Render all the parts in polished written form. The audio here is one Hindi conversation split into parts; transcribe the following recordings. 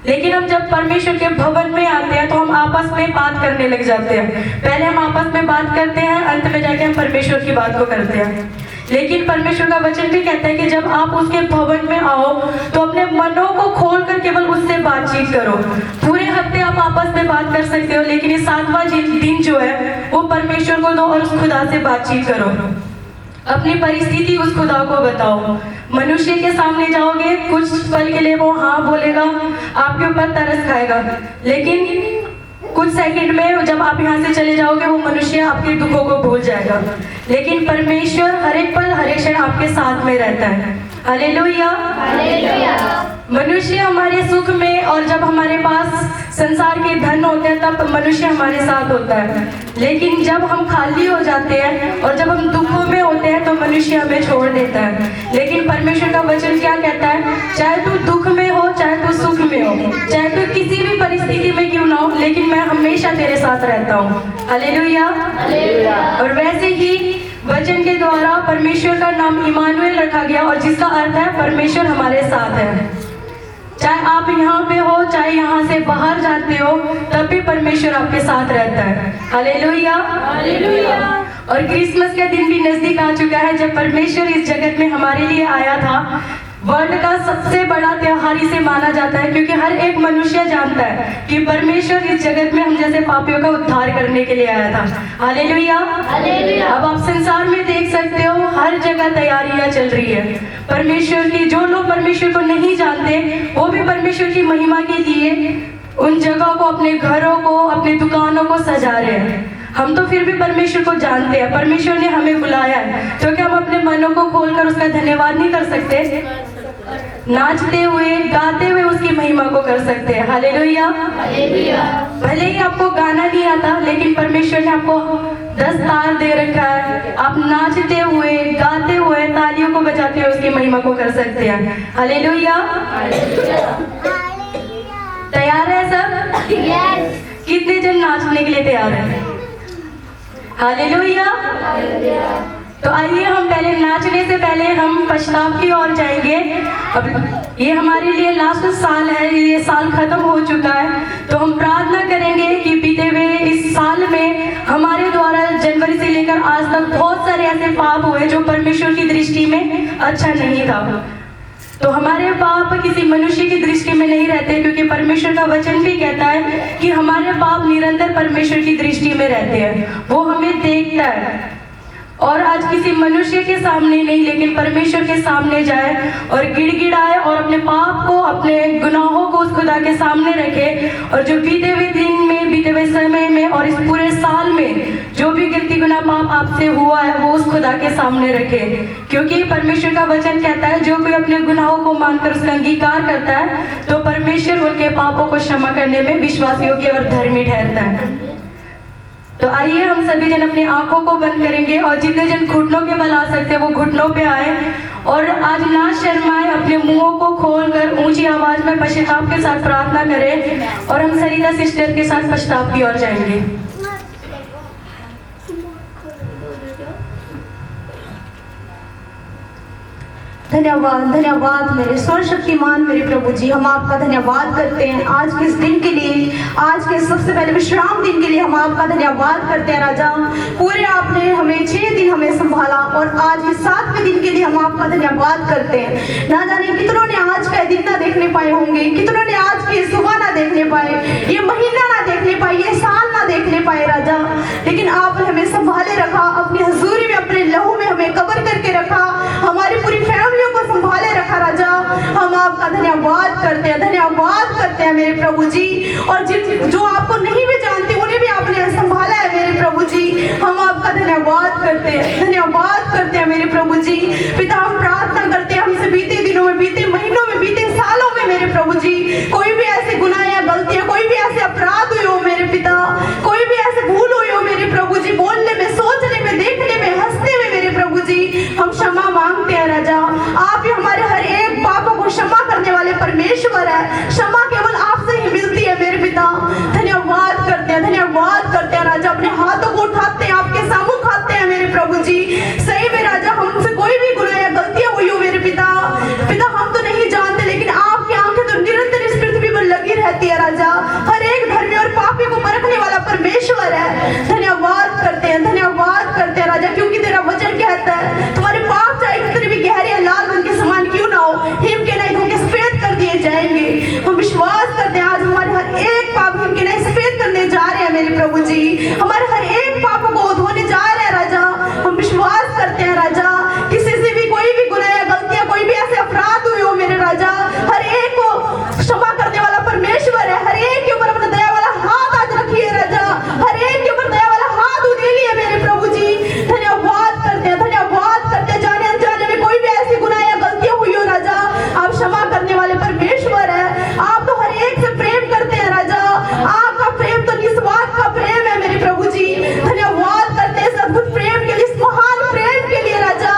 लेकिन हम जब परमेश्वर के भवन में आते हैं तो हम आपस में बात करने लग जाते हैं। पहले हम आपस में बात करते हैं, अंत में जाके हम परमेश्वर की बात को करते हैं। लेकिन परमेश्वर का वचन भी कहता है कि जब आप उसके भवन में आओ तो अपने मनों को खोल कर केवल उससे बातचीत करो। पूरे हफ्ते आप आपस में बात कर सकते हो, लेकिन ये 7वां दिन जो है वो परमेश्वर को दो और उस खुदा से बातचीत करो। अपनी परिस्थिति उस खुदा को बताओ। मनुष्य के सामने जाओगे, कुछ पल के लिए वो हाँ बोलेगा, आपके ऊपर तरस खाएगा, लेकिन कुछ सेकंड में जब आप यहाँ से चले जाओगे वो मनुष्य आपके दुखों को भूल जाएगा। लेकिन परमेश्वर हर एक पल हर एक क्षण आपके साथ में रहता है। हालेलुया। मनुष्य हमारे सुख में और जब हमारे पास संसार के धन होते हैं तब मनुष्य हमारे साथ होता है, लेकिन जब हम खाली हो जाते हैं और जब हम दुखों में होते हैं तो मनुष्य हमें छोड़ देता है। लेकिन परमेश्वर का वचन क्या कहता है? चाहे तू दुख में हो, चाहे तू सुख में हो, चाहे तू किसी भी परिस्थिति में क्यों ना हो, लेकिन मैं हमेशा तेरे साथ रहता हूँ। हालेलुया। और वैसे ही वचन के द्वारा परमेश्वर का नाम इमानुएल रखा गया, और जिसका अर्थ है परमेश्वर हमारे साथ है। चाहे आप यहाँ पे हो, चाहे यहाँ से बाहर जाते हो, तब भी परमेश्वर आपके साथ रहता है। हालेलुया। और क्रिसमस का दिन भी नजदीक आ चुका है, जब परमेश्वर इस जगत में हमारे लिए आया था। वर्ल्ड का सबसे बड़ा त्योहार इसे माना जाता है, क्योंकि हर एक मनुष्य जानता है कि परमेश्वर इस जगत में हम जैसे पापियों का उद्धार करने के लिए आया था। हालेलुया। अब आप संसार में देख सकते हो, हर जगह तैयारियां चल रही है परमेश्वर की। जो लोग परमेश्वर को नहीं जानते वो भी परमेश्वर की महिमा के लिए उन जगहों को, अपने घरों को, अपनी दुकानों को सजा रहे हैं। हम तो फिर भी परमेश्वर को जानते हैं, परमेश्वर ने हमें बुलाया है, तो क्या हम अपने मनों को खोलकर उसका धन्यवाद नहीं कर सकते? नाचते हुए, गाते हुए उसकी महिमा को कर सकते हैं। हालेलुया। भले ही आपको गाना नहीं आता, लेकिन परमेश्वर ने आपको 10 तार दे रखा है। आप नाचते हुए, गाते हुए, तालियों को बजाते हुए उसकी महिमा को कर सकते हैं। हालेलुया। तैयार है सब? कितने जन नाचने के लिए तैयार हैं? हालेलुया। तो आइए हम पहले नाचने से पहले हम पश्चाताप की ओर जाएंगे। अब ये हमारे लिए लास्ट साल है, ये साल खत्म हो चुका है, तो हम प्रार्थना करेंगे कि बीते हुए इस साल में हमारे द्वारा जनवरी से लेकर आज तक बहुत सारे ऐसे पाप हुए जो परमेश्वर की दृष्टि में अच्छा नहीं था। तो हमारे पाप किसी मनुष्य की दृष्टि में नहीं रहते, क्योंकि परमेश्वर का वचन भी कहता है कि हमारे पाप निरंतर परमेश्वर की दृष्टि में रहते हैं, वो हमें देखता है। और आज किसी मनुष्य के सामने नहीं, लेकिन परमेश्वर के सामने जाए और गिड़गिड़ाए और अपने पाप को, अपने गुनाहों को उस खुदा के सामने रखे, और जो बीते हुए दिन में, बीते हुए समय में और इस पूरे साल में जो भी गिनती गुनाह पाप आपसे हुआ है वो उस खुदा के सामने रखे। क्योंकि परमेश्वर का वचन कहता है जो कोई अपने गुनाहों को मानकर उसका अंगीकार करता है तो परमेश्वर उनके पापों को क्षमा करने में विश्वास योग्य और धर्मी ठहरता है। तो आइए हम सभी जन अपनी आंखों को बंद करेंगे, और जितने जन घुटनों के बल आ सकते हैं वो घुटनों पे आए, और आज ना शर्माए, अपने मुंहों को खोलकर ऊंची आवाज में पश्चाताप के साथ प्रार्थना करें, और हम सरिता सिस्टर के साथ पश्चाताप की ओर जाएंगे। धन्यवाद, धन्यवाद मेरे सर्वशक्तिमान मेरे प्रभु जी, हम आपका धन्यवाद करते हैं आज के इस दिन के लिए, आज के सबसे पहले विश्राम दिन के लिए हम आपका धन्यवाद करते हैं राजा। पूरे आपने हमें 6 दिन हमें संभाला, और आज इस 7वें दिन के लिए हम आपका धन्यवाद करते हैं। ना जाने कितनों ने आज का दिन ना देखने पाए होंगे, कितनों ने आज की सुबह ना देखने पाए, ये महीना ना देखने पाए, ये साल ना देखने पाए राजा, लेकिन आपने हमें संभाले रखा, अपनी हजूरी में, अपने लहू में हमें कवर करके रखा, हमारी पूरी फैमिली को संभाले रखा राजा। हम आपका धन्यवाद करते हैं, धन्यवाद करते हैं मेरे प्रभु जी। और जो आपको नहीं भी जानते उन्हें भी आपने संभाला है मेरे प्रभु जी, हम आपका धन्यवाद करते हैं, धन्यवाद करते हैं मेरे प्रभु जी। पिता हम प्रार्थना करते हैं हमसे बीते दिनों में, बीते महीनों में, बीते सालों में मेरे प्रभु जी कोई भी ऐसे गुनाह या गलतियां, कोई भी ऐसे अपराध हुए हो मेरे पिता, कोई भी ऐसे भूल हुई हो मेरे प्रभु जी, बोलने में, सोचने में, देखने में, हंसने में मेरे प्रभु जी, हम क्षमा मांगते हैं राजा। आप ही हमारे हर एक पापों को क्षमा करने वाले परमेश्वर है, क्षमा केवल आपसे ही मिलती है मेरे पिता। धन्यवाद करते हैं, धन्यवाद करते हैं राजा, अपने हाथों को उठाते हैं, आपके सामने खाते हैं मेरे प्रभु जी। सही में राजा हमसे कोई भी गुनाह या गलतियां हुई हो मेरे पिता, पिता हम तो नहीं जानते, लेकिन आपकी आंखें तो निरंतर इस पृथ्वी पर लगी मेरे प्रभु जी। हमारे हर एक पापों को धोने जा रहे हैं राजा। हम विश्वास करते हैं राजा, किसी से भी कोई भी गुनाह या गलतियां, कोई भी ऐसे अपराध हुए हो मेरे राजा, हर एक को क्षमा करने वाला परमेश्वर है। हर एक के ऊपर अपना दया वाला हाथ आज रखिए राजा, हर एक के ऊपर दया वाला हाथ उठे लिए मेरे प्रभु जी। धन्यवाद करते हैं, धन्यवाद करते हैं। जाने अनजाने में कोई भी ऐसी गुनाह या गलतियां हुई हो राजा, आप क्षमा करने वाले परमेश्वर है। आप तो हर एक से प्रेम करते हैं राजा, आपका प्रेम तो निस्वार्थ का प्रेम है मेरे प्रभु जी। धन्यवाद करते हैं इस अद्भुत प्रेम के लिए, इस महान प्रेम के लिए राजा।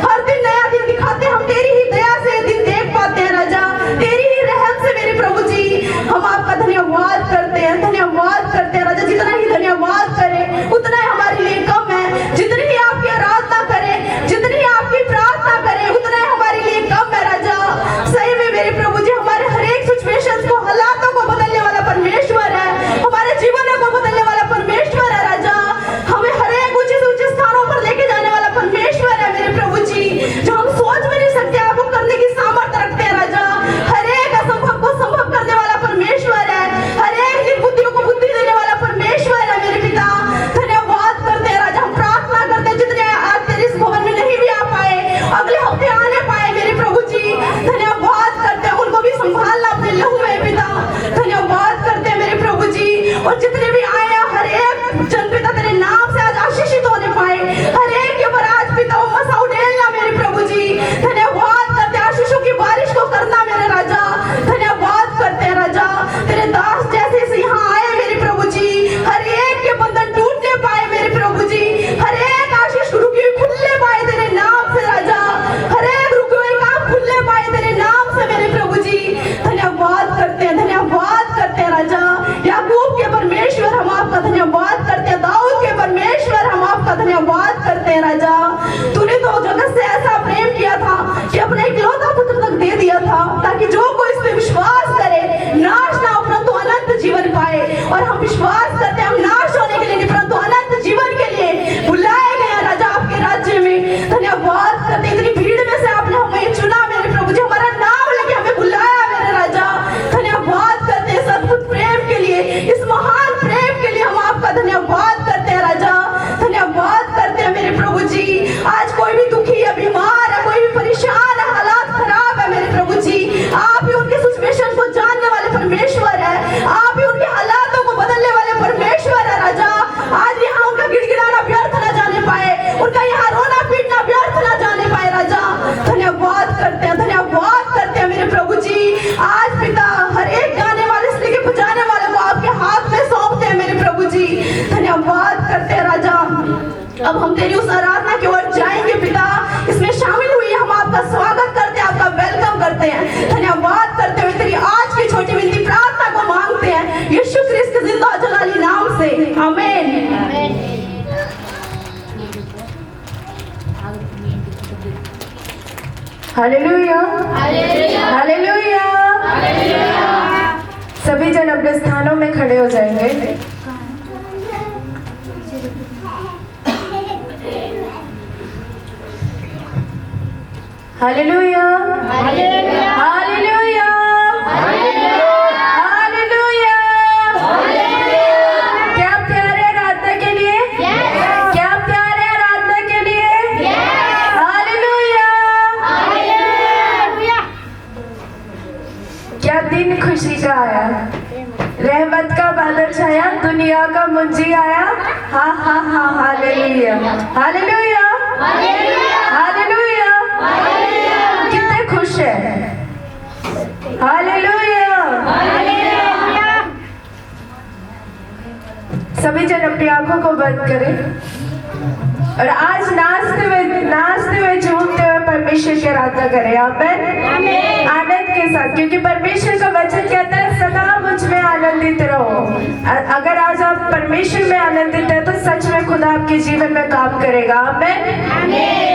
हर दिन नया दिन दिखाते हैं, हम तेरी ही दया से दिन देख पाते हैं राजा, तेरी ही रहम से मेरे प्रभु जी। हम आपका धन्यवाद करते हैं, धन्यवाद करते हैं राजा। जितना ही धन्यवाद करें उतना ही हमारे लिए कम है, जितनी ही आपकी आराधना करें, जितनी ही आपकी प्रार्थना करें उतना ही हमारे लिए कम है राजा। सही में मेरे प्रभु जी, हमारे हर एक सिचुएशन को, हालातों को बदलने वाला परमेश्वर है, हमारे जीवनों को बदलने वाला परमेश्वर है राजा। हमें हर एक ऊंचे से ऊंचे स्थानों पर लेके जाने वाला परमेश्वर है मेरे प्रभु जी। जो हम सोच भी नहीं सकते आप वो करने की सामर्थ्य रखते हैं राजा। हर एक असंभव को संभव करने वाला परमेश्वर है, हर एक निर्बुद्धियों को बुद्धि देने वाला परमेश्वर है मेरे पिता। धन्यवाद करते हैं राजा। हम प्रार्थना करते हैं जितने आज तेरे इस भवन में नहीं भी आ पाए, अगले हफ्ते आने पाए मेरे प्रभु जी, धन्यवाद करते हैं। उनको भी संभालना अपने लहू में पिता, धन्यवाद करते हैं मेरे प्रभु जी। और जितने भी आए हैं, हर एक जन पिता तेरे नाम से आज आशीषित होने पाए, हर एक के ऊपर आज पिता वो मसा उड़ेलना मेरे प्रभु जी। धन्यवाद करते हैं, आशीषों की बारिश को करना मेरे राजा। धन्यवाद करते हैं राजा, तेरे दास जैसे से यहाँ आए मेरे प्रभु जी, हर एक के बंधन टूटने पाए मेरे प्रभु जी, हर एक आशीष रुकी हुई खुलने पाए तेरे नाम से राजा, हर एक रुके हुए काम खुलने पाए तेरे नाम से मेरे प्रभु जी। धन्यवाद करते हैं, धन्यवाद करते हैं राजा। याकूब के परमेश्वर हम आपका धन्यवाद करते हैं, दाऊद के परमेश्वर हम आपका धन्यवाद करते हैं राजा। तूने तो जगत से ऐसा प्रेम किया था कि अपने इकलौता पुत्र तक दे दिया था, ताकि जो कोई इस पे विश्वास करे नाश ना हो परंतु अनंत जीवन पाए। और हम विश्वास करते हैं, हम नाश होने के लिए नहीं परंतु अनंत जीवन के लिए बुलाए गए हैं राजा आपके राज्य में। धन्यवाद करते हैं, इतनी भीड़ में से आपने हमें चुना मेरे प्रभु जी, हमारा नाम लेके हमें बुलाया मेरे राजा। धन्यवाद करते हैं इस अद्भुत प्रेम के लिए, इस महान प्रेम के लिए हम आपका धन्यवाद करते हैं राजा। धन्यवाद करते हैं मेरे प्रभु जी। आज कोई भी दुखी है, बीमार है, कोई भी परेशान है, हालात खराब है मेरे प्रभु जी, आप ही उनके सिचुएशन को जानने वाले परमेश्वर है, आप ही उनके हालातों को बदलने वाले परमेश्वर है राजा। आज यहाँ उनका गिड़गिड़ाना व्यर्थ न जाने पाए, उनका यहाँ रोना पीटना व्यर्थ न जाने पाए राजा। धन्यवाद करते हैं, धन्यवाद करते हैं मेरे प्रभु जी। आज पिता हर एक गाने वाले से लेके बजाने वाले को आपके हाथ में सौंपते हैं मेरे प्रभु जी। धन्यवाद करते हैं राजा। अब हम तेरी उस आराधना की ओर जाएंगे पिता, इसमें शामिल हुई हम आपका स्वागत करते हैं, आपका वेलकम करते हैं। धन्यवाद करते हुए तेरी आज की छोटी विनती प्रार्थना को मांगते हैं यीशु ख्रिस्त के जिंदा जलाली नाम से, आमीन। Hallelujah, hallelujah. सभी जन अपने स्थानों में खड़े हो जाएंगे। Hallelujah, hallelujah, hallelujah, hallelujah. क्या प्यारे आराधना के लिए, क्या प्यारे आराधना के लिए, हालेलुया। क्या दिन खुशी का आया, रहमत का बादल छाया, दुनिया का मुंजी आया। हा हा हा, हालेलुया, हालेलुया, हालेलुया। कितने खुश है, हालेलुया। सभी जन अपनी आंखों को बंद करें और आज नाचते हुए झूमते हुए परमेश्वर की आराधना करें। आमीन, आनंद के साथ, क्योंकि परमेश्वर का वचन कहता है सदा मुझ में आनंदित रहो। अगर आज आप परमेश्वर में आनंदित है तो सच में खुदा आपके जीवन में काम करेगा। आमीन,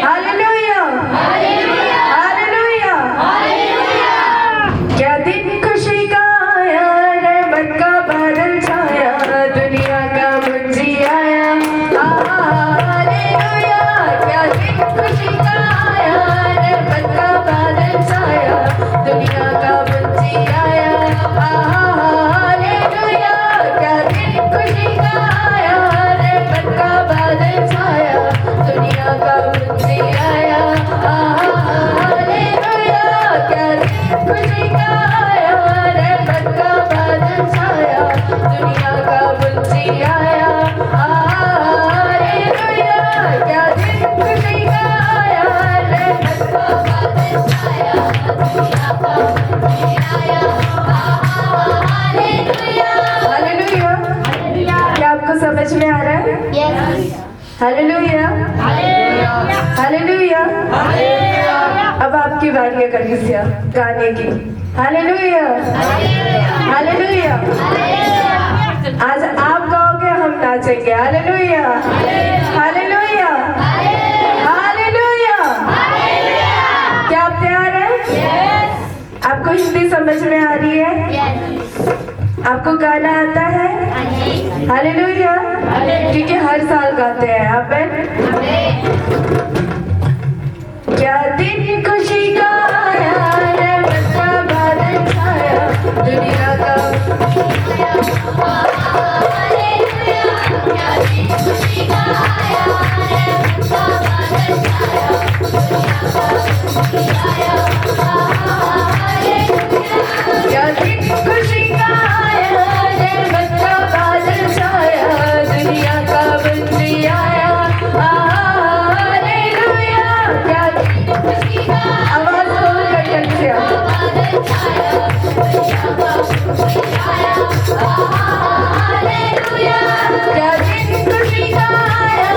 हालेलुया, हालेलुया। क्या दिन खुशी का आया, रहमत का बादल छाया, दुनिया का मुंजी आया। हालेलुया, क्या दिन खुशी का आया, रहमत का बादल छाया, दुनिया का मुंजी आया। हालेलुया, क्या दिन खुशी का हालेलुया, हालेलुया। अब आपकी बारी है कलीसिया गाने की। Hallelujah, hallelujah. आज आप गाओगे, हम नाचेंगे। Hallelujah, hallelujah, hallelujah. क्या आप तैयार हैं? आपको हिंदी समझ में आ रही है? आपको गाना आता है? हालेलुया, क्योंकि हर साल गाते हैं। आमीन। क्या दिन खुशी का आया रे, बरसा बादल छाया, दुनिया का क्या दिन खुशी का आया रे, बरसा बादल छाया, दुनिया का बंदी आया। हालेलुया, क्या आवाज खोल कर कलीसिया। क्या दिन खुशी का आया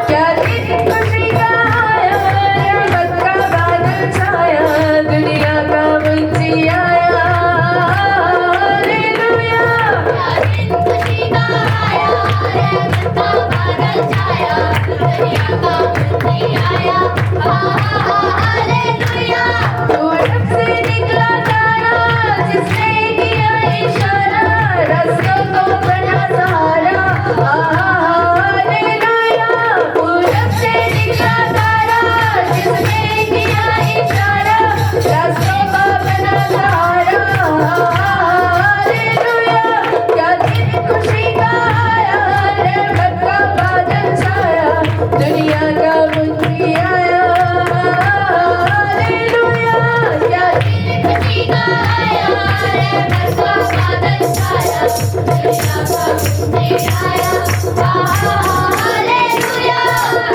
क्या दिन खुशी का आया, रहमत का बादल छाया, दुनिया का मुंशी आया। हालेलुया, पूरब से निकला तारा, जिसने किया इशारा, रास्तों को बना सहारा। हालेलुया, पूरब से निकला तारा, जिसने किया इशारा, रास्तों को बना सहारा। हालेलुया, क्या दिन खुशी का आया, रहमत का बादल छाया, दुनिया का मुंशी आया। हालेलुया, क्या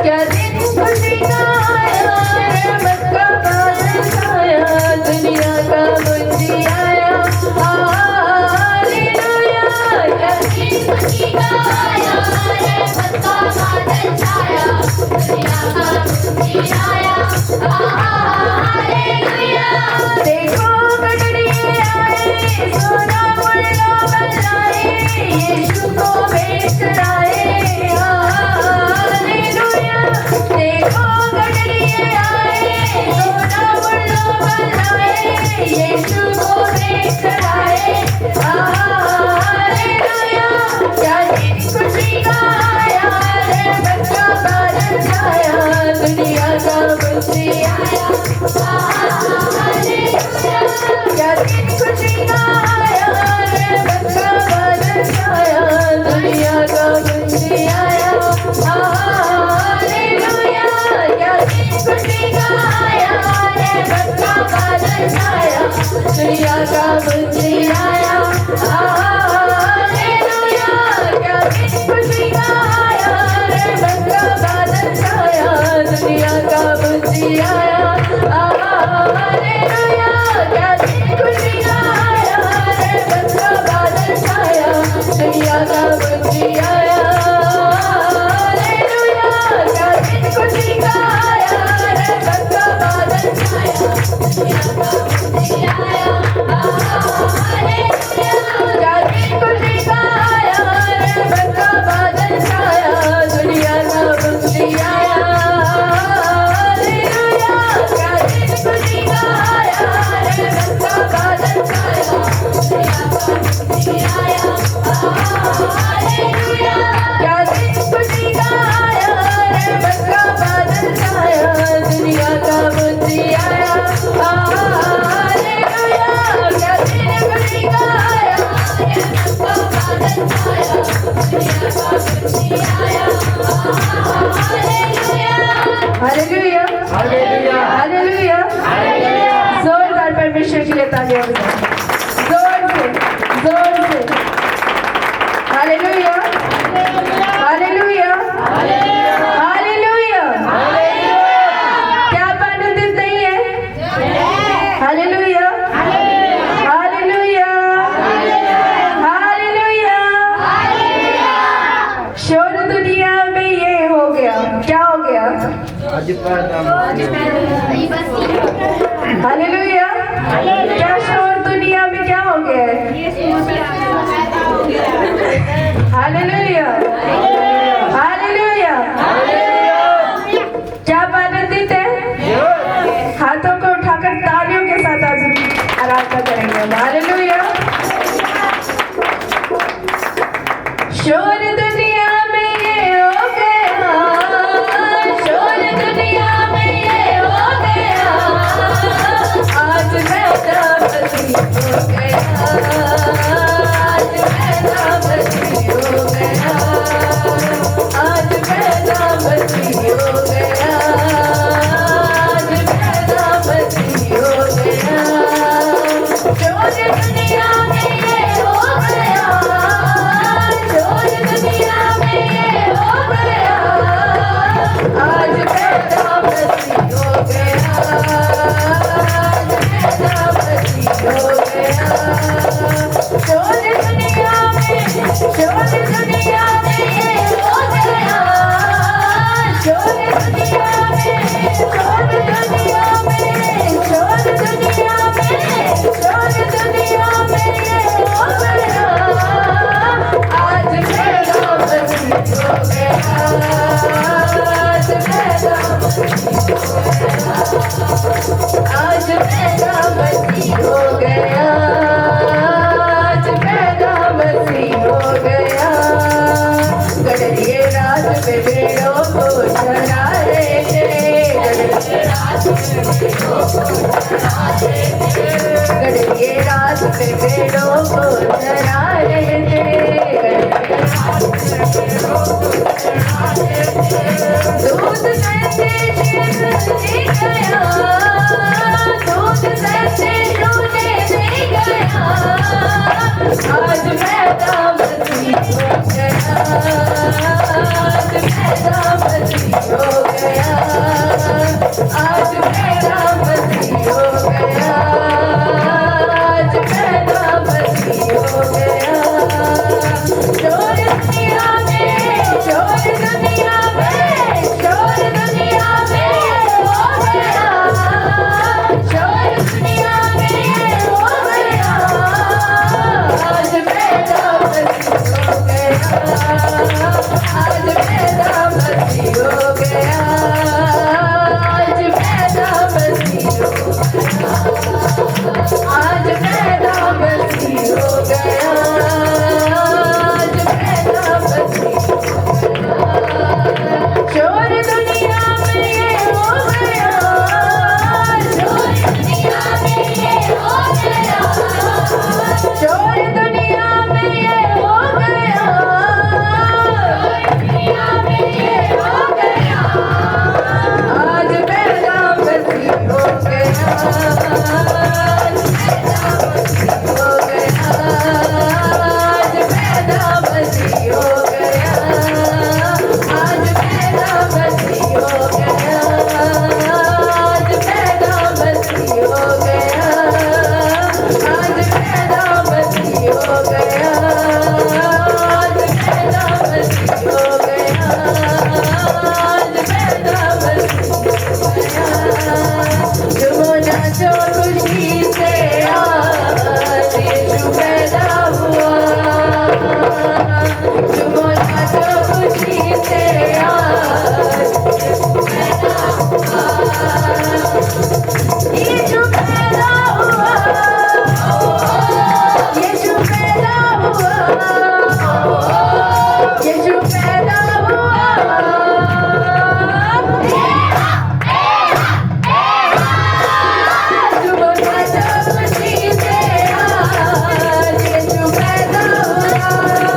क्या दिन खुशी का आया, रहमत का बादल छाया, दुनिया का मुंशी आया। हालेलुया, क्या देखो गडरिये आए, सोना मुल्ला बदलाए, यीशु को भेंट चढ़ाए। हालेलुया, देखो गडरिये आए, सोना मुल्ला बदलाए, यीशु को भेंट चढ़ाए। हालेलुया, क्या दिन खुशी का आया, रहमत का बादल छाया, दुनिया का मुंशी आया। क्या दिन खुशी का आया, रहमत का बादल छाया, दुनिया का मुंशी आया। हालेलुया, क्या दिन खुशी का आया, रहमत का बादल छाया, दुनिया का मुंशी आया। हालेलुया, क्या दिन खुशी का आया, रहमत का बादल छाया, दुनिया का मुंशी आया। हालेलुया, क्या दिन खुशी का आया, रहमत का बादल छाया, दुनिया का मुंशी आया। हालेलुया, क्या दिन खुशी का आया, रहमत का बादल छाया, दुनिया का मुंशी आया। क्या दिन खुशी का आया, रहमत का बादल छाया, दुनिया का मुंशी आया। हालेलुया, क्या दिन खुशी का आया, रहमत का बादल छाया, दुनिया का मुंशी आया। हालेलुया, क्या दिन खुशी का आया, रहमत का बादल छाया, दुनिया का मुंशी आया। हालेलुया, क्या दिन खुशी का आया, रहमत का बादल छाया, दुनिया का मुंशी आया। Hallelujah, hallelujah, hallelujah. जोरदार परमेश्वर के लिए तालियां बजाएं, जोर से, जोर से। Hallelujah, hallelujah, hallelujah. क्या आप आनंदित नहीं है? Hallelujah, hallelujah. हालेलुया। क्या शोर दुनिया में क्या हो गया है? Hallelujah, hallelujah. क्या आप आनंदित हैं? हाथों को उठाकर तालियों के साथ आज आराधना करेंगे। हालेलुया। शोर दुनिया में ये हो गया, शोर दुनिया में ये हो गया, आज मेरा बसी हो गया, आज मेरा बसी हो गया, आज मेरा बसी हो गया, आज मेरा बसी हो गया। शोर दुनिया में ये हो गया, शोर दुनिया में ये हो गया, आज मेरा बसी हो गया, आज मेरा बसी हो गया। शोर दुनिया में, शोर दुनिया में ये हो गया, शोर दुनिया में, शोर दुनिया में, शोर दुनिया में, शोर दुनिया में ये हो गया, आज मेरा बसी हो गया, आज मेरा आज मेरा बसी हो गया, आज मेरा बसी हो गया। गड़रिए रात में भेड़ों को चरा रहे थे, गड़रिए रात में भेड़ों को चरा रहे थे, गड़रिए रात में भेड़ों को चरा रहे थे, गड़रिए रात में भेड़ों को चरा रहे थे। दूध सहते दे गया, दूध सहते दूने दे गया, आज मेरा बसी हो गया, आज मेरा बसी हो गया, आज मेरा बसी हो गया, आज मेरा बसी हो गया। शोर दुनिया में, शोर दुनिया में, शोर दुनिया में हो गया, शोर दुनिया में हो गया, आज मेरा बसी हो गया, आज मेरा बसी हो गया, आज मेरा बसी हो गया, आज मेरा बसी हो गया, आज मेरा बसी हो गया। शोर दुनिया में ये हो गया, शोर दुनिया में ये हो गया, शोर दुनिया में ये हो गया, दुनिया में ये हो गया, आज मेरा बसी हो गया, आज मेरा बसी हो गया, आज मेरा बसी हो गया, आज मेरा बसी हो गया, आज मेरा बसी हो गया, आज मेरा बसी हो गया, आज मेरा बसी हो गया, आज मेरा बसी हो गया। झूमो नाचो खुशी से आज यीशु पैदा हुआ, झूमो नाचो खुशी से आज यीशु पैदा हुआ, यीशु पैदा हुआ, यीशु पैदा हुआ। झूमो नाचो खुशी से आज यीशु पैदा हुआ,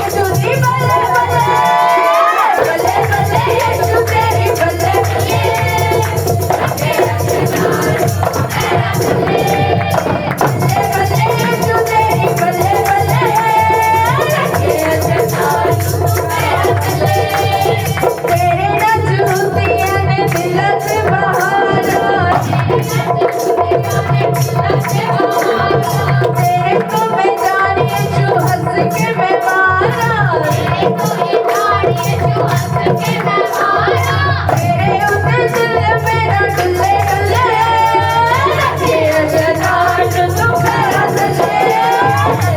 यीशु दी बल्ले बल्ले बल्ले बल्ले यीशु तेरी बल्ले बल्ले यीशु तेरी बल्ले बल्ले तेरे नच होतियां ने दिल च बहारा तेरे को मैं जानी यीशु हंस के मैं मारा तेरे उते दिल मेरा डुले डुले रखे अजदार तू मेरा दले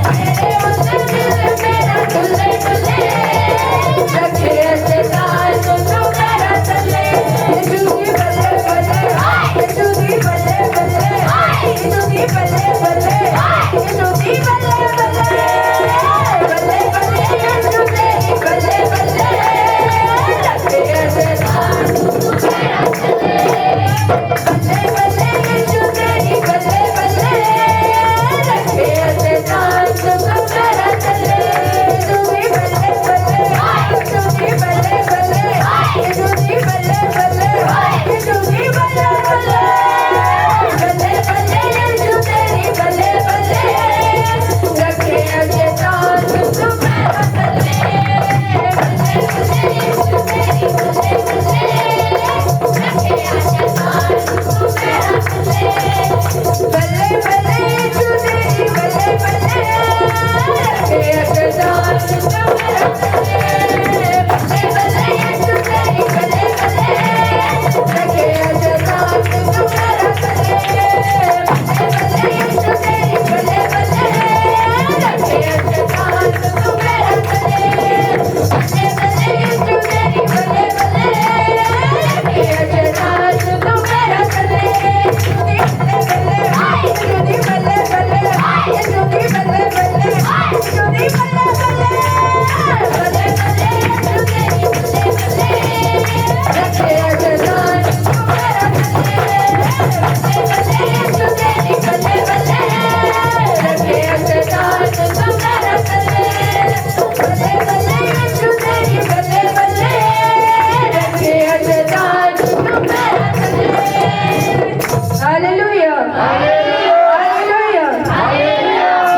तेरे उते दिल मेरा डुले डुले रखे अजदार तू मेरा दले यीशु दी बल्ले बल्ले यीशु दी बल्ले बल्ले यीशु दी बल्ले बल्ले यीशु दी बल्ले बल्ले बल्ले बल्ले यीशु तेरी बल्ले बल्ले रखे अजदार तू मेरा दले बल्ले बल्ले यीशु तेरी बल्ले बल्ले रखे अजदार तू मेरा दले यीशु दी बल्ले बल्ले यीशु दी बल्ले बल्ले यीशु दी बल्ले बल्ले यीशु दी बल्ले बल्ले बल्ले बल्ले यीशु तेरी बल्ले बल्ले रखे अजदार तू मेरा दले बल्ले बल्ले यीशु तेरी बल्ले बल्ले रखे अजदार तू मेरा दले बल्ले बल्ले यीशु तेरी बल्ले बल्ले रखे अजदार तू मेरा दले बल्ले बल्ले यीशु तेरी बल्ले बल्ले रखे अजदार तू मेरा दले बल्ले बल्ले यीशु तेरी बल्ले बल्ले रखे अजदार तू मेरा दले बल्ले बल्ले यीशु तेरी बल्ले बल्ले रखे अजदार तू मेरा दले यीशु दी बल्ले बल्ले यीशु दी बल्ले बल्ले यीशु दी बल्ले बल्ले बल्ले बल्ले यीशु तेरी बल्ले बल्ले रखे अजदार तू मेरा दले बल्ले बल्ले यीशु तेरी बल्ले बल्ले रखे अजदार तू मेरा दले बल्ले बल्ले यीशु तेरी बल्ले बल्ले रखे अजदार तू मेरा दले हालेलुया हालेलुया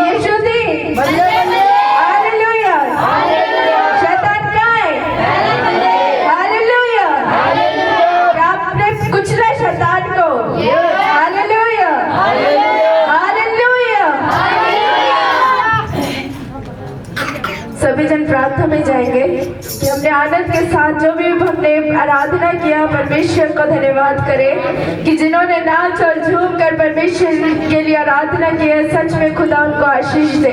यीशु दी बल्ले बल्ले हालेलुया शैतान कहाँ है हालेलुया क्या आपने कुचला शैतान को हालेलुया हालेलुया सभी जन प्रार्थना में जाएंगे कि हमने आनंद के साथ जो भी हमने आराधना किया परमेश्वर को धन्यवाद करें कि जिन्होंने नाच और झूम कर परमेश्वर के लिए आराधना की है सच में खुदा उनको आशीष दे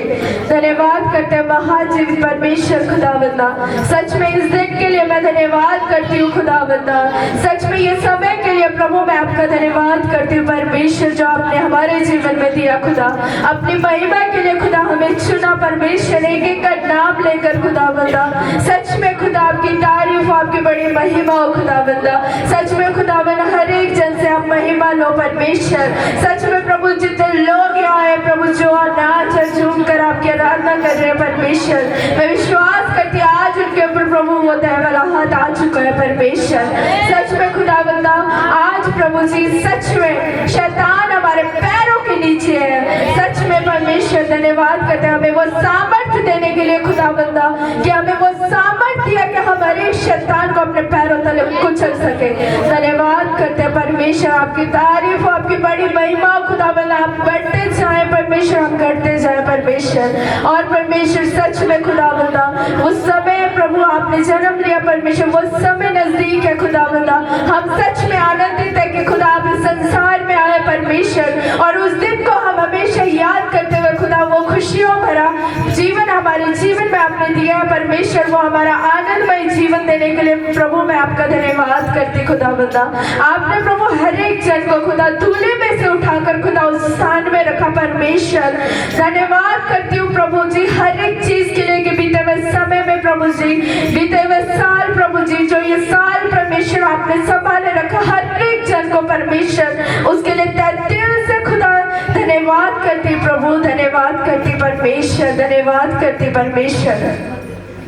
धन्यवाद करते हैं महाजीव परमेश्वर खुदावंदा सच में इस दिन के लिए मैं धन्यवाद करती हूँ खुदावंदा सच में ये समय के लिए प्रभु मैं आपका धन्यवाद करती हूँ परमेश्वर जो आपने हमारे जीवन में दिया खुदा अपनी महिमा के लिए खुदा हमें चुना परमेश्वर एक एक का नाम लेकर खुदावंदा सच में खुदा आपकी तारीफ आपकी बड़ी महिमा हो खुदावंदा सच में खुदावंदा हर एक जन से आप महिमा लो परमेश्वर सच में प्रभु जितने लोग यहाँ आए प्रभु जो नाच और झूम कर आपकी आराधना कर रहे हैं परमेश्वर मैं विश्वास करती हूँ आज उनके ऊपर प्रभु वो दया वाला हाथ आ चुका है परमेश्वर सच में खुदावंदा आज प्रभु जी सच में शैतान हमारे पैरों के नीचे है सच में परमेश्वर धन्यवाद करते हैं हमें वो सामर्थ्य देने के लिए खुदावंदा कि हमें वो सामर्थ्य दिया कि हम हर एक शैतान को अपने पैरों तले कुचल सके धन्यवाद करते हैं परमेश्वर आपकी तारीफ आपकी बड़ी महिमा खुदावंदा आप बढ़ते जाए परमेश्वर हम करते जाए परमेश्वर और परमेश्वर सच में खुदावंदा उस समय प्रभु आपने जन्म लिया परमेश्वर वो समय नजदीक है खुदावंदा हम सच में आनंदित है कि खुदा आप इस संसार में आए परमेश्वर और उस दिन को हम हमेशा याद करते हुए खुदा वो खुशियों भरा जीवन हमारे जीवन में आपने दिया है परमेश्वर वो हमारा आनंदमय जीवन देने के लिए प्रभु मैं आपका धन्यवाद करती खुदावंदा आपने प्रभु हर एक जन को खुदा धूले में से उठाकर खुदा उस स्थान में रखा परमेश्वर धन्यवाद करती हूँ प्रभु जी हर एक चीज के लिए कि बीते हुए समय में प्रभु जी बीते हुए साल प्रभु जी जो ये साल परमेश्वर आपने संभाले रखा हर एक जन को परमेश्वर उसके लिए दिल से खुदा धन्यवाद करती प्रभु धन्यवाद करती परमेश्वर धन्यवाद करती परमेश्वर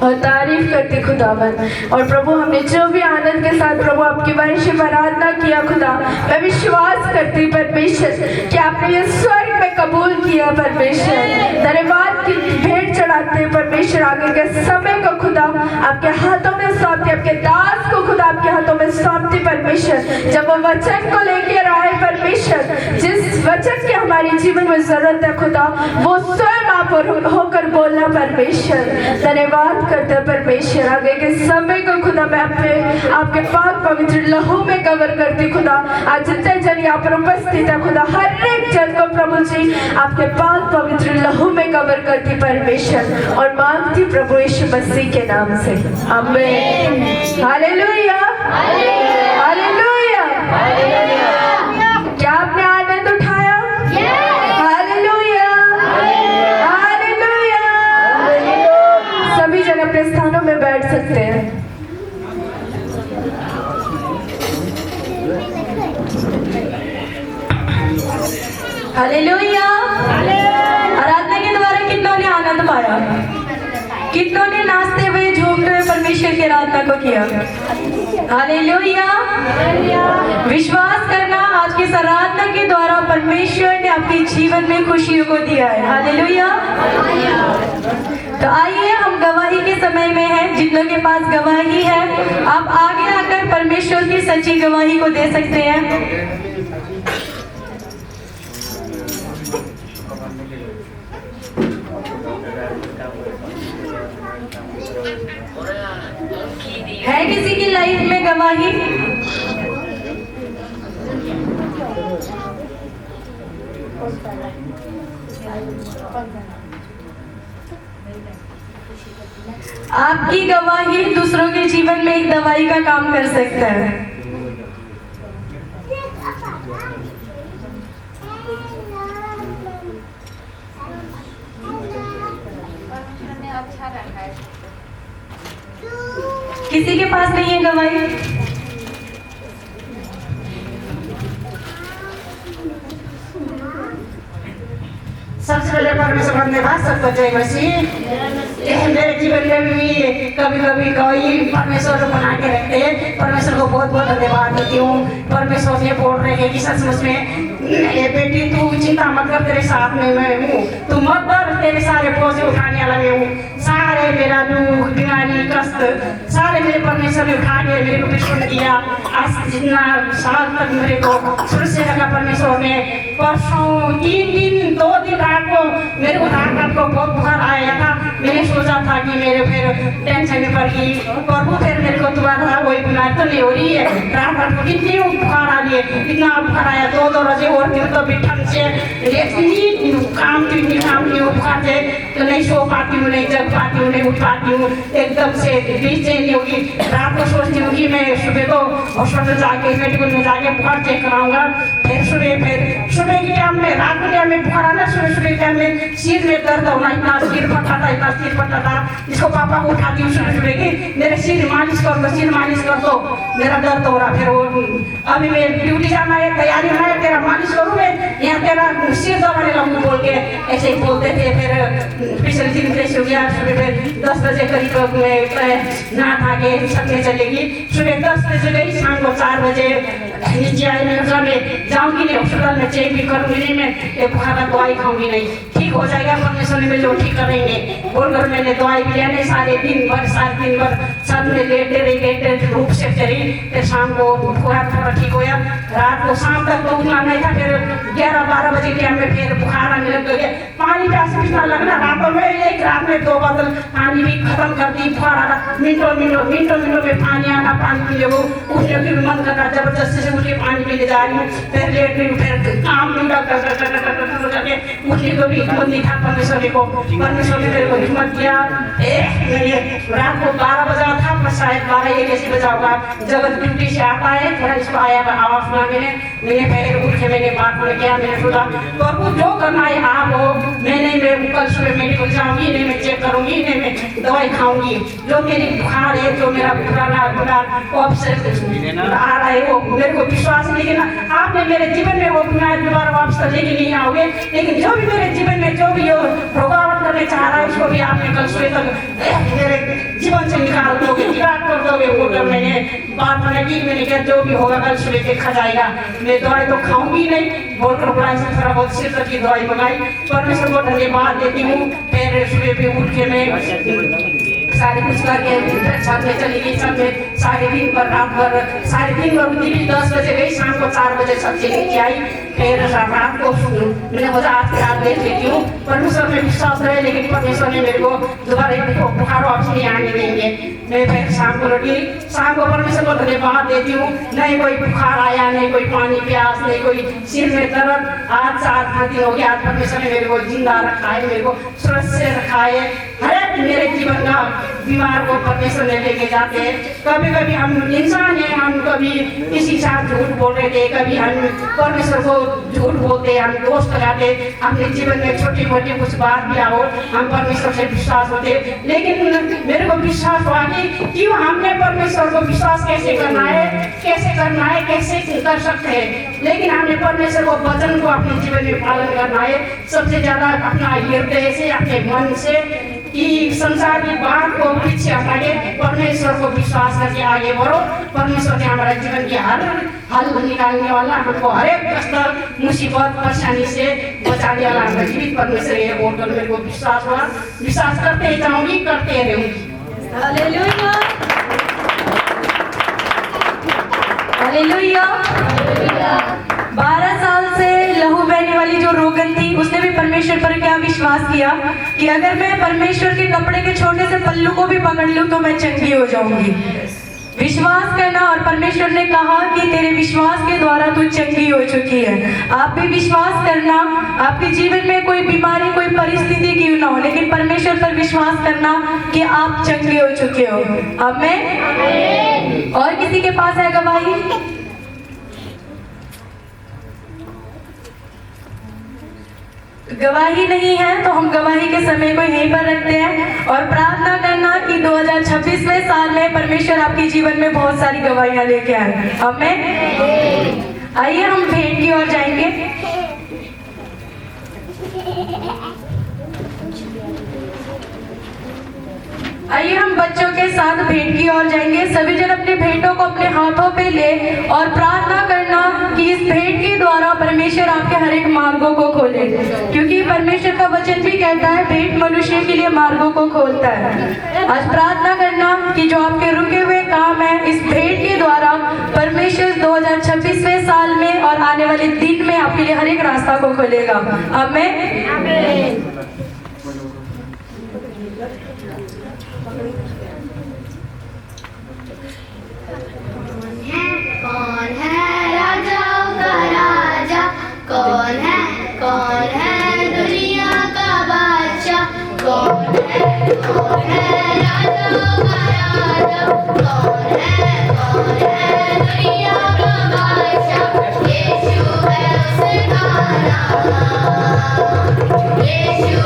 और तारीफ करते खुदावन। और प्रभु हमने जो भी आनंद के साथ प्रभु आपकी वंश में आराधना किया खुदा, मैं विश्वास करती परमेश्वर कि आपने ये स्वर्ग में कबूल किया परमेश्वर। धन्यवाद की भेंट चढ़ाते हैं परमेश्वर। आगे के समय को खुदा आपके हाथों में सौंपती, आपके दास को खुदा आपके हाथों में सौंपती परमेश्वर। जब वो वचन को लेकर आए परमेश्वर, जिस वचन की हमारी जीवन में जरूरत है खुदा, वो स्वयं आप होकर बोलना परमेश्वर। धन्यवाद करते हैं परमेश्वर। आगे के समय को खुदा मैं अपने आपके पाक पवित्र लहू में कवर करती खुदा। आज जितने जन यहाँ पर उपस्थित है खुदा, हर एक जन को प्रभु जी आपके पाक पवित्र लहू में कवर करती परमेश्वर। और मांगती प्रभु यीशु मसीह के नाम से, आमीन। Hallelujah, hallelujah. क्या आपने आनंद उठाया? Hallelujah, hallelujah. सभी जन अपने स्थानों में बैठ सकते हैं। हालेलुया। आराधना के द्वारा कितनों ने आनंद पाया? कितनों ने नाचते हुए झूमते हुए परमेश्वर की आराधना को किया? हालेलुया। विश्वास करना, आज की इस आराधना के द्वारा परमेश्वर ने आपके जीवन में खुशियों को दिया है। हालेलुया। तो आइए, हम गवाही के समय में हैं। जितनों के पास गवाही है, आप आगे आकर परमेश्वर की सच्ची गवाही को दे सकते हैं। है किसी की लाइफ में गवाही? आपकी गवाही दूसरों के जीवन में एक दवाई का काम कर सकता है। किसी के पास नहीं है गवाही? सबसे पहले परमेश्वर धन्यवाद, सबको जय मसीह। मेरे जीवन में भी कभी कभी कोई परमेश्वर को बना के रखते हैं। परमेश्वर को बहुत बहुत धन्यवाद देती हूँ। परमेश्वर ये बोल रहे हैं कि सचमुच में ये बेटी तू चिंता मत कर, तेरे साथ में मैं हूँ, तू मत डर, तेरे सारे बोझ उठाने वाला मैं हूँ। सारे मेरा दुख, बीमारी, कष्ट सारे मेरे परमेश्वर ने उठा के मेरे को विश्वास किया। आज जितना साल तक मेरे को शुरू से रखा परमेश्वर ने। परसों 3 दिन 2 दिन रात को मेरे को रात को बहुत बुखार आया था। मैंने सोचा था कि मेरे फिर टेंशन में पड़ गई। प्रभु फिर मेरे को दोबारा वही बीमारी तो नहीं हो रही है। रात को कितनी बुखार आ रही है, इतना बुखार आया 2 बजे और फिर तो भी ठंड से काम नहीं हो बुखार से, तो नहीं सो पाती हूँ, नहीं जग पाती हूँ, नहीं उठ पाती हूँ, एकदम से बेचैनी होगी। रात को सोचती हूँ कि मैं सुबह तो हॉस्पिटल जाके मेडिकल में जाके बुखार चेक कराऊंगा। फिर सुबह के टाइम में, रात के टाइम में बुखार आना, सुबह के टाइम में सिर में दर्द होना, इतना सिर फटा था। जिसको पापा को उठाती हूँ सुबह की, मेरे सिर मालिश कर दो, मेरा दर्द हो रहा। फिर वो अभी मैं ड्यूटी जाना है, तैयारी होना है, तेरा मालिश करूँ मैं, यहाँ तेरा सिर दबाने लगूँ बोल के ऐसे ही बोलते थे। फिर पिछले दिन कैसे हो गया, सुबह फिर 10 बजे करीब मैं नहा खा के छत में चलेगी। सुबह 10 बजे गई, शाम को 4 बजे नीचे आई। मैं जाऊँगी नहीं हॉस्पिटल में, चेक भी करूँगी नहीं, मैं बुखार का दवाई खाऊंगी नहीं, ठीक हो जाएगा परमेश्वर ने जो ठीक करेंगे बोलकर मैंने दवाई भी लेने सारे दिन भर साथ में लेटे रूप से चली। फिर शाम को बुखार थोड़ा ठीक हो गया। रात को शाम तक तो उतना नहीं था। फिर 11-12 बजे के टाइम में फिर बुखार आने लग गया। पानी प्यास कितना लगना, रातों में एक रात में 2 बोतल पानी भी खत्म कर दी। बुखार आ रहा, मिनटों में पानी आना, पानी पीने को उठने की भी मन कर रहा, जबरदस्ती से उठे पानी पीने जा रही हूँ। फिर लेट रही हूँ, फिर काम भी करके उठने को भी हिम्मत नहीं था। परमेश्वर ने मेरे को हिम्मत दिया। रात को 12 बजा था, शायद 12-1 ऐसे बजा होगा। जब ड्यूटी से आता है, थोड़ा इसको आया आवाज सुना, मैंने फिर उठ के मैंने बात किया। मैंने सोचा प्रभु जो करना है आप हो, मैं कल सुबह मेडिकल जाऊंगी, नहीं मैं चेक करूंगी, नहीं मैं दवाई खाऊंगी। जो मेरी बुखार है, जो मेरा पुराना बुखार आ रहा है, वो मेरे को विश्वास है। लेकिन आपने मेरे जीवन में वो बीमारी दोबारा वापस लेके नहीं आओगे। लेकिन जो भी मेरे जीवन में जो भी रुकावट करने चाह रहा है उसको भी आपने कल सुबह तक मेरे जीवन से निकाल दोगे, विराट कर दोगे। बोलकर मैंने बात मैंने की, मैंने कहा जो भी होगा कल सुबह देखा जाएगा, मैं दवाई तो खाऊंगी नहीं बोलकर बड़ा से थोड़ा बहुत सिर तक की दवाई मंगाई। परमेश्वर को धन्यवाद देती हूँ। फिर सुबह पे उठ के मैं सारे कुछ करके छत में चली गई। छत में सारे दिन पर रात भर सारे दिन भर उठी, 10 बजे गई, शाम को 4 बजे छत से नीचे आई। फिर रात को मैंने बोला आज की रात देख लेती हूँ। परमेश्वर में विश्वास रहे, लेकिन परमेश्वर ने मेरे को दोबारा बुखार वापस नहीं आने देंगे। मैं फिर शाम को लौटी, शाम को परमेश्वर को धन्यवाद देती हूँ। नहीं कोई बुखार आया, नहीं कोई पानी प्यास, नहीं कोई सिर में दर्द। आज 4 दिन हो गया, आज परमेश्वर ने मेरे को जिंदा रखा है, मेरे को सुरक्षित रखा है। हर एक मेरे जीवन का बीमार को परमेश्वर ने लेके जाते हैं। कभी कभी हम इंसान हैं, हम कभी किसी साथ झूठ बोल रहे थे, कभी हम परमेश्वर को झूठ बोलते, हम दोस्त लगाते। अपने जीवन में छोटी मोटी कुछ बात भी आओ, हम परमेश्वर से विश्वास होते। लेकिन मेरे को विश्वास हुआ कि क्यों हमने परमेश्वर को विश्वास कैसे करना है, कैसे कर सकते हैं। लेकिन हमने परमेश्वर को वचन को अपने जीवन में पालन करना है। सबसे ज्यादा अपना हृदय से, अपने मन से, कि संसार की बात को पीछे हटा के परमेश्वर को विश्वास करके आगे बढ़ो। परमेश्वर ने हमारा जीवन की हल निकालने वाला, हमको हर एक कष्ट मुसीबत परेशानी से बचाने वाला हमारा जीवित परमेश्वर है बोलकर मेरे को विश्वास हुआ। विश्वास करते ही जाऊंगी, करते रहूंगी। Hallelujah, hallelujah. 12 साल से लहू बहने वाली जो रोगन थी, उसने भी परमेश्वर पर क्या विश्वास किया कि अगर मैं परमेश्वर के कपड़े के छोटे से पल्लू को भी पकड़ लूं तो मैं चंगी हो जाऊंगी। विश्वास करना, और परमेश्वर ने कहा कि तेरे विश्वास के द्वारा तू चंगी हो चुकी है। आप भी विश्वास करना, आपके जीवन में कोई बीमारी, कोई परिस्थिति क्यों ना हो, लेकिन परमेश्वर पर विश्वास करना कि आप चंगे हो चुके हो। आमीन। और किसी के पास है गवाही? गवाही नहीं है तो हम गवाही के समय को यहीं पर रखते हैं और प्रार्थना करना कि 2026वें साल में परमेश्वर आपके जीवन में बहुत सारी गवाहियां लेके आए। आमीन। आइए हम भेंट की ओर जाएंगे। आइए हम बच्चों के साथ भेंट की ओर जाएंगे। सभी जन अपने भेंटों को अपने हाथों पे ले और प्रार्थना करना कि इस भेंट के द्वारा परमेश्वर आपके हर एक मार्गों को खोले, क्योंकि परमेश्वर का वचन भी कहता है भेंट मनुष्य के लिए मार्गों को खोलता है। आज प्रार्थना करना कि जो आपके रुके हुए काम है, इस भेंट के द्वारा परमेश्वर 2026वें साल में और आने वाले दिन में आपके लिए हर एक रास्ता को खोलेगा। आमीन। कौन है राजाओं का राजा, कौन है दुनिया का बादशाह, कौन है राजाओं का राजा, कौन है दुनिया का बादशाह। यीशु है उसका नाम, यीशु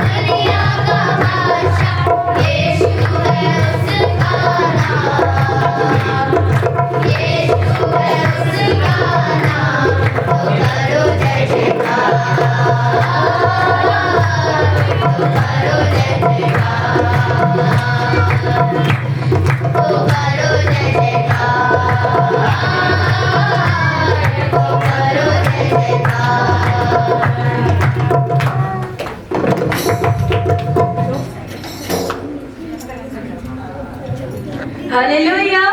दुनिया का बादशाह यीशु है उसका नाम, यीशु है उसका नाम, तो करो जय जयकार, तो करो जय जयकार, तो करो जय जयकार, तो करो जय जयकार। हालेलुया।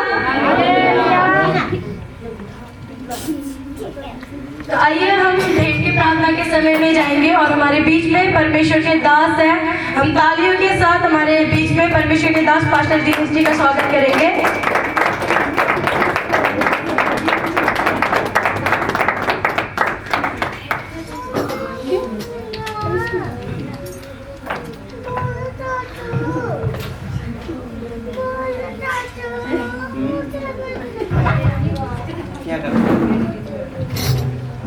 तो आइए हम भेंट की प्रार्थना के समय में जाएंगे और हमारे बीच में परमेश्वर के दास हैं। हम तालियों के साथ हमारे बीच में परमेश्वर के दास पास्टर दिनेश जी का स्वागत करेंगे।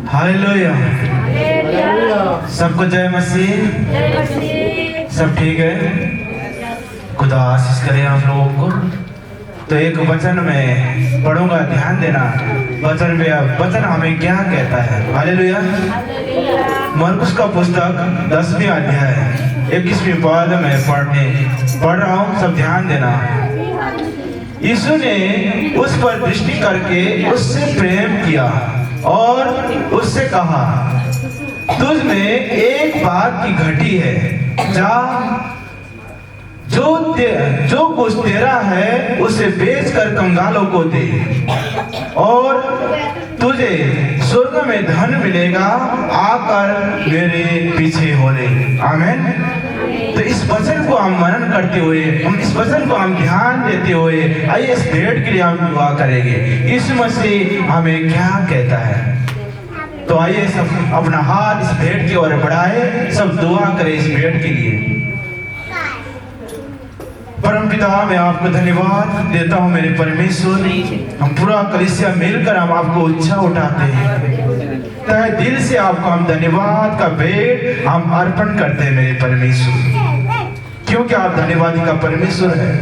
हालेलुया। सबको जय मसीह। सब ठीक है? खुदा आशीष करे आप लोगों को। तो एक वचन में पढ़ूंगा, ध्यान देना वचन में। वचन हमें क्या कहता है? हालेलुया। मरकुस का पुस्तक 10वें अध्याय 21वें पद में पढ़ रहा हूँ, सब ध्यान देना। यीशु ने उस पर दृष्टि करके उससे प्रेम किया और उससे कहा, तुझ में एक बात की घटी है, जा जो कुछ तेरा है उसे बेचकर कंगालों को दे और तुझे स्वर्ग में धन मिलेगा, आकर मेरे पीछे हो ले। आमीन। तो इस वचन को हम मनन करते हुए, इस वचन को हम ध्यान देते हुए, आइए इस भेंट के लिए हम दुआ करेंगे। यीशु मसीह हमें क्या कहता है? तो आइए सब अपना हाथ इस भेंट की ओर बढ़ाए, सब दुआ करें इस भेंट के लिए। परम पिता, मैं आपको धन्यवाद देता हूँ मेरे परमेश्वर। हम पूरा कलीसिया मिलकर हम आपको ऊंचा उठाते हैं, तहे दिल से आपको हम धन्यवाद का भेंट हम अर्पण करते हैं मेरे परमेश्वर, क्योंकि आप धन्यवादी का परमेश्वर है।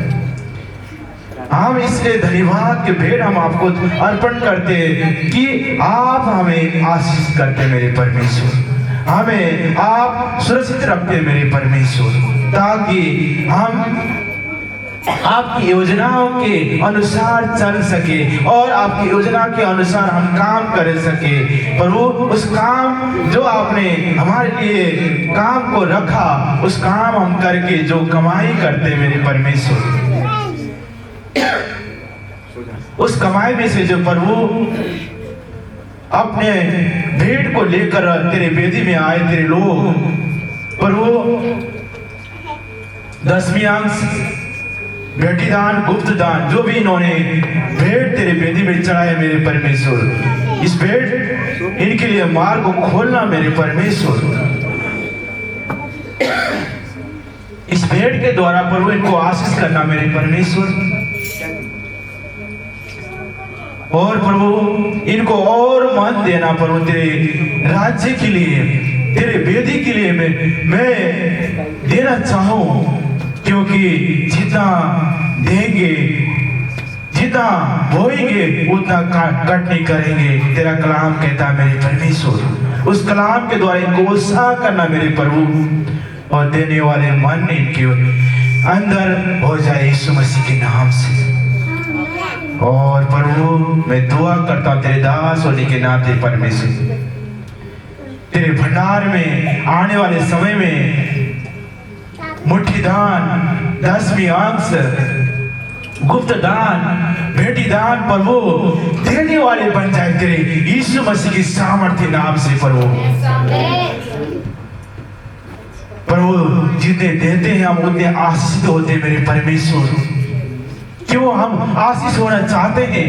हम इसलिए धन्यवाद के भेंट हम आपको अर्पण करते हैं कि आप हमें आशीष करते मेरे परमेश्वर, हमें आप सुरक्षित रखते मेरे परमेश्वर, ताकि हम आपकी योजनाओं के अनुसार चल सके और आपकी योजना के अनुसार हम काम कर सके। पर वो उस काम जो आपने हमारे लिए काम को रखा, उस काम हम करके जो कमाई करते मेरे परमेश्वर, उस कमाई में से जो प्रभु अपने भेंट को लेकर तेरे वेदी में आए तेरे लोग, प्रभु 10वीं अंश भेंटी दान, गुप्त दान, जो भी इन्होंने भेंट तेरे वेदी में चढ़ाए मेरे परमेश्वर, इस भेंट इनके लिए मार्ग को खोलना मेरे परमेश्वर। इस भेंट के द्वारा प्रभु इनको आशीष करना मेरे परमेश्वर, और प्रभु इनको और मन देना प्रभु तेरे राज्य के लिए, तेरे वेदी के लिए मैं देना चाहूं, क्योंकि जितना देंगे, जितना बोएंगे उतना कट नहीं करेंगे। तेरा कलाम कहता है मेरे परमेश्वर, उस कलाम के द्वारा इनको उत्साह करना मेरे प्रभु, और देने वाले मन इनके अंदर हो जाए यीशु मसीह के नाम से। और प्रभु मैं दुआ करता हूँ तेरे दास होने के नाते परमेश्वर, तेरे भंडार में आने वाले समय में मुट्ठी दान, 10वीं अंश, गुप्त दान, भेंटी दान प्रभु देने वाले बन जाए तेरे यीशु मसीह की सामर्थ्य नाम से प्रभु। प्रभु जितने देते हैं हम उतने आशीषित होते हैं मेरे परमेश्वर, क्यों हम आशीष होना चाहते हैं।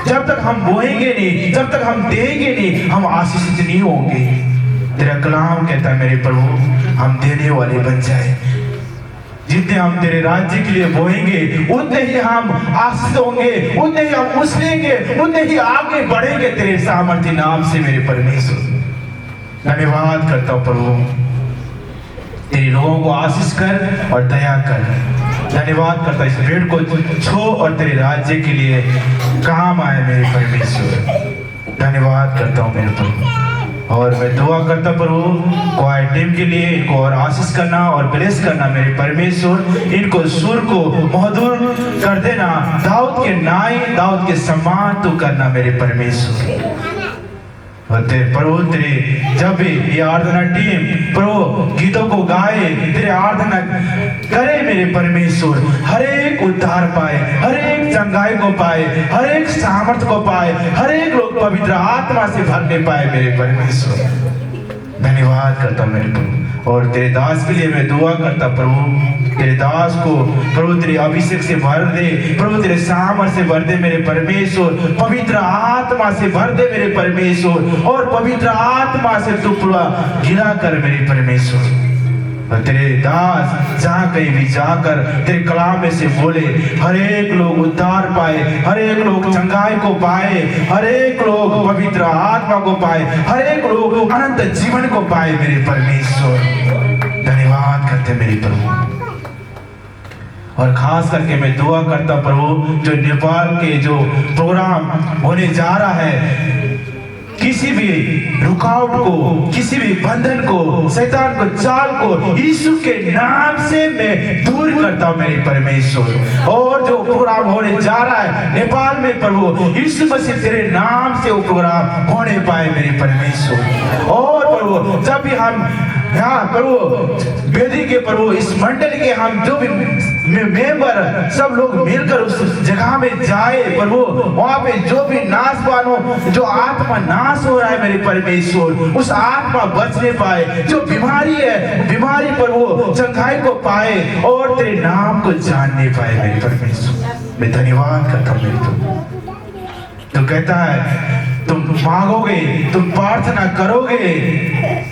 जब तक हम बोएंगे नहीं, जब तक हम देंगे नहीं, हम आशीषित नहीं होंगे। तेरा कलाम कहता है मेरे प्रभु हम देने वाले बन जाए। जितने हम तेरे राज्य के लिए बोएंगे उतने ही हम आशीष होंगे, उतने ही हम उछलेंगे, उतने ही आगे बढ़ेंगे तेरे सामर्थ्य नाम से मेरे परमेश्वर। धन्यवाद करता हूँ प्रभु, तेरे लोगों को आशीष कर और दया कर। धन्यवाद करता इस भेड़ को छो और तेरे राज्य के लिए काम आए मेरे परमेश्वर। धन्यवाद करता हूँ मेरे प्रभु, और मैं दुआ करता प्रभु क्वाइट टीम के लिए, इनको और आशीष करना और ब्लेस करना मेरे परमेश्वर। इनको सुर को मधुर कर देना, दाऊद के नाई, दाऊद के सम्मान तू करना मेरे परमेश्वर। और तेरे प्रभु तेरे जब भी ये आराधना टीम प्रभु गीतों को गाए, तेरे आराधना करे मेरे परमेश्वर, हर एक उद्धार पाए, हर एक चंगाई को पाए, हर एक सामर्थ्य को पाए, हर एक लोग पवित्र आत्मा से भरने पाए मेरे परमेश्वर। धन्यवाद करता हूं मेरे प्रभु, और तेरे दास के लिए मैं दुआ करता प्रभु, तेरे दास को प्रभु तेरे अभिषेक से भर दे प्रभु, तेरे सामर्थ से भर दे मेरे परमेश्वर, पवित्र आत्मा से भर दे मेरे परमेश्वर, और पवित्र आत्मा से तू पूरा गिरा कर मेरे परमेश्वर। और तेरे दास जहाँ कहीं भी जाकर तेरे कलाम में से बोले, हर एक लोग उद्धार पाए, हर एक लोग चंगाई को पाए, हर एक लोग पवित्र आत्मा को पाए, हर एक लोग अनंत जीवन को पाए मेरे परमेश्वर। धन्यवाद करते मेरे प्रभु। और खास करके मैं दुआ करता प्रभु, जो नेपाल के जो प्रोग्राम होने जा रहा है, किसी भी रुकावट को, किसी भी बंधन को, शैतान को, चाल को यीशु के नाम से मैं दूर करता हूं मेरे परमेश्वर। और जो प्रोग्राम होने जा रहा है नेपाल में प्रभु, यीशु मसीह तेरे नाम से वो प्रोग्राम होने पाए मेरे परमेश्वर। और प्रभु जब भी हम यहाँ प्रभु वेदी के प्रभु इस मंडल के हम जो भी मेंबर सब लोग मिलकर उस जगह में जाए प्रभु, वहां पे जो भी नाशवान हो, जो आत्मा नाश हो रहा है मेरे परमेश्वर, उस आत्मा बचने पाए, जो बीमारी है बीमारी प्रभु चंगाई को पाए और तेरे नाम को जानने पाए मेरे परमेश्वर। मैं धन्यवाद करता हूँ मेरे प्रभु। तो कहता है तुम मांगोगे, तुम प्रार्थना करोगे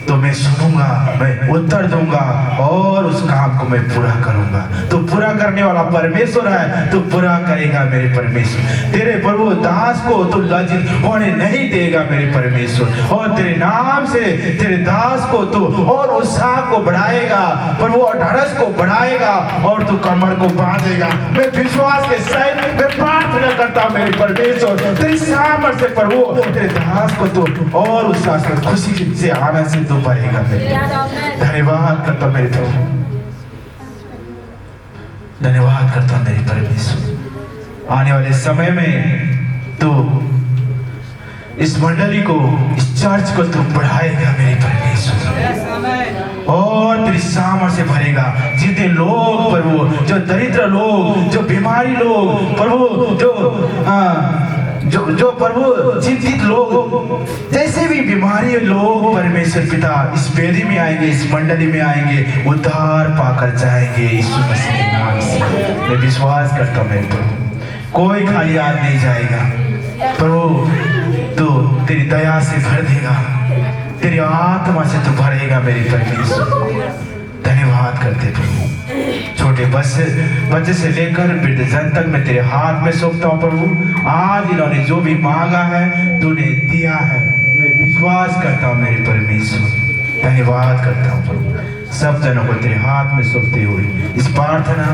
तो मैं सुनूंगा, मैं उत्तर दूंगा और उस काम को मैं पूरा करूंगा। तो पूरा करने वाला परमेश्वर है, तो पूरा करेगा मेरे परमेश्वर। तेरे प्रभु दास को तू लज्जित होने नहीं देगा मेरे परमेश्वर, और तेरे नाम से तेरे दास को तू और उत्साह को बढ़ाएगा प्रभु, और ढरस को बढ़ाएगा, और तू कमर को बांधेगा। मैं विश्वास के साथ मैं प्रार्थना करता हूं मेरे परमेश्वर, तेरी सामर्थ से प्रभु तेरे दास को तू और उत्साह से, खुशी से, आनंद से तू भरेगा मेरे। धन्यवाद करता मेरे प्रभु, धन्यवाद करता मेरे परमेश्वर। आने वाले समय में तू इस मंडली को, इस चर्च को तू बढ़ाएगा मेरे परमेश्वर, और तेरी सामर्थ से भरेगा। जितने लोग प्रभु, जो दरिद्र लोग, जो बीमारी लोग प्रभु, जो प्रभु चिंतित लोग, जैसे भी बीमारी लोग परमेश्वर पिता इस वेदी में आएंगे, इस मंडली में आएंगे, उद्धार पाकर जाएंगे यीशु मसीह के नाम से। मैं विश्वास करता हूँ मेरे प्रभु, कोई खाली हाथ नहीं जाएगा प्रभु, तो तेरी दया से भर देगा, तेरी आत्मा से तू भरेगा मेरे परमेश्वर। धन्यवाद करते प्रभु। छोटे बच्चे से लेकर वृद्ध जन तक मैं तेरे हाथ में सौंपता हूँ प्रभु। आज इन्होंने जो भी मांगा है तूने दिया है, मैं विश्वास करता हूँ मेरे परमेश्वर। धन्यवाद करता हूँ प्रभु। सब जनों को तेरे हाथ में सौंपते हुए इस प्रार्थना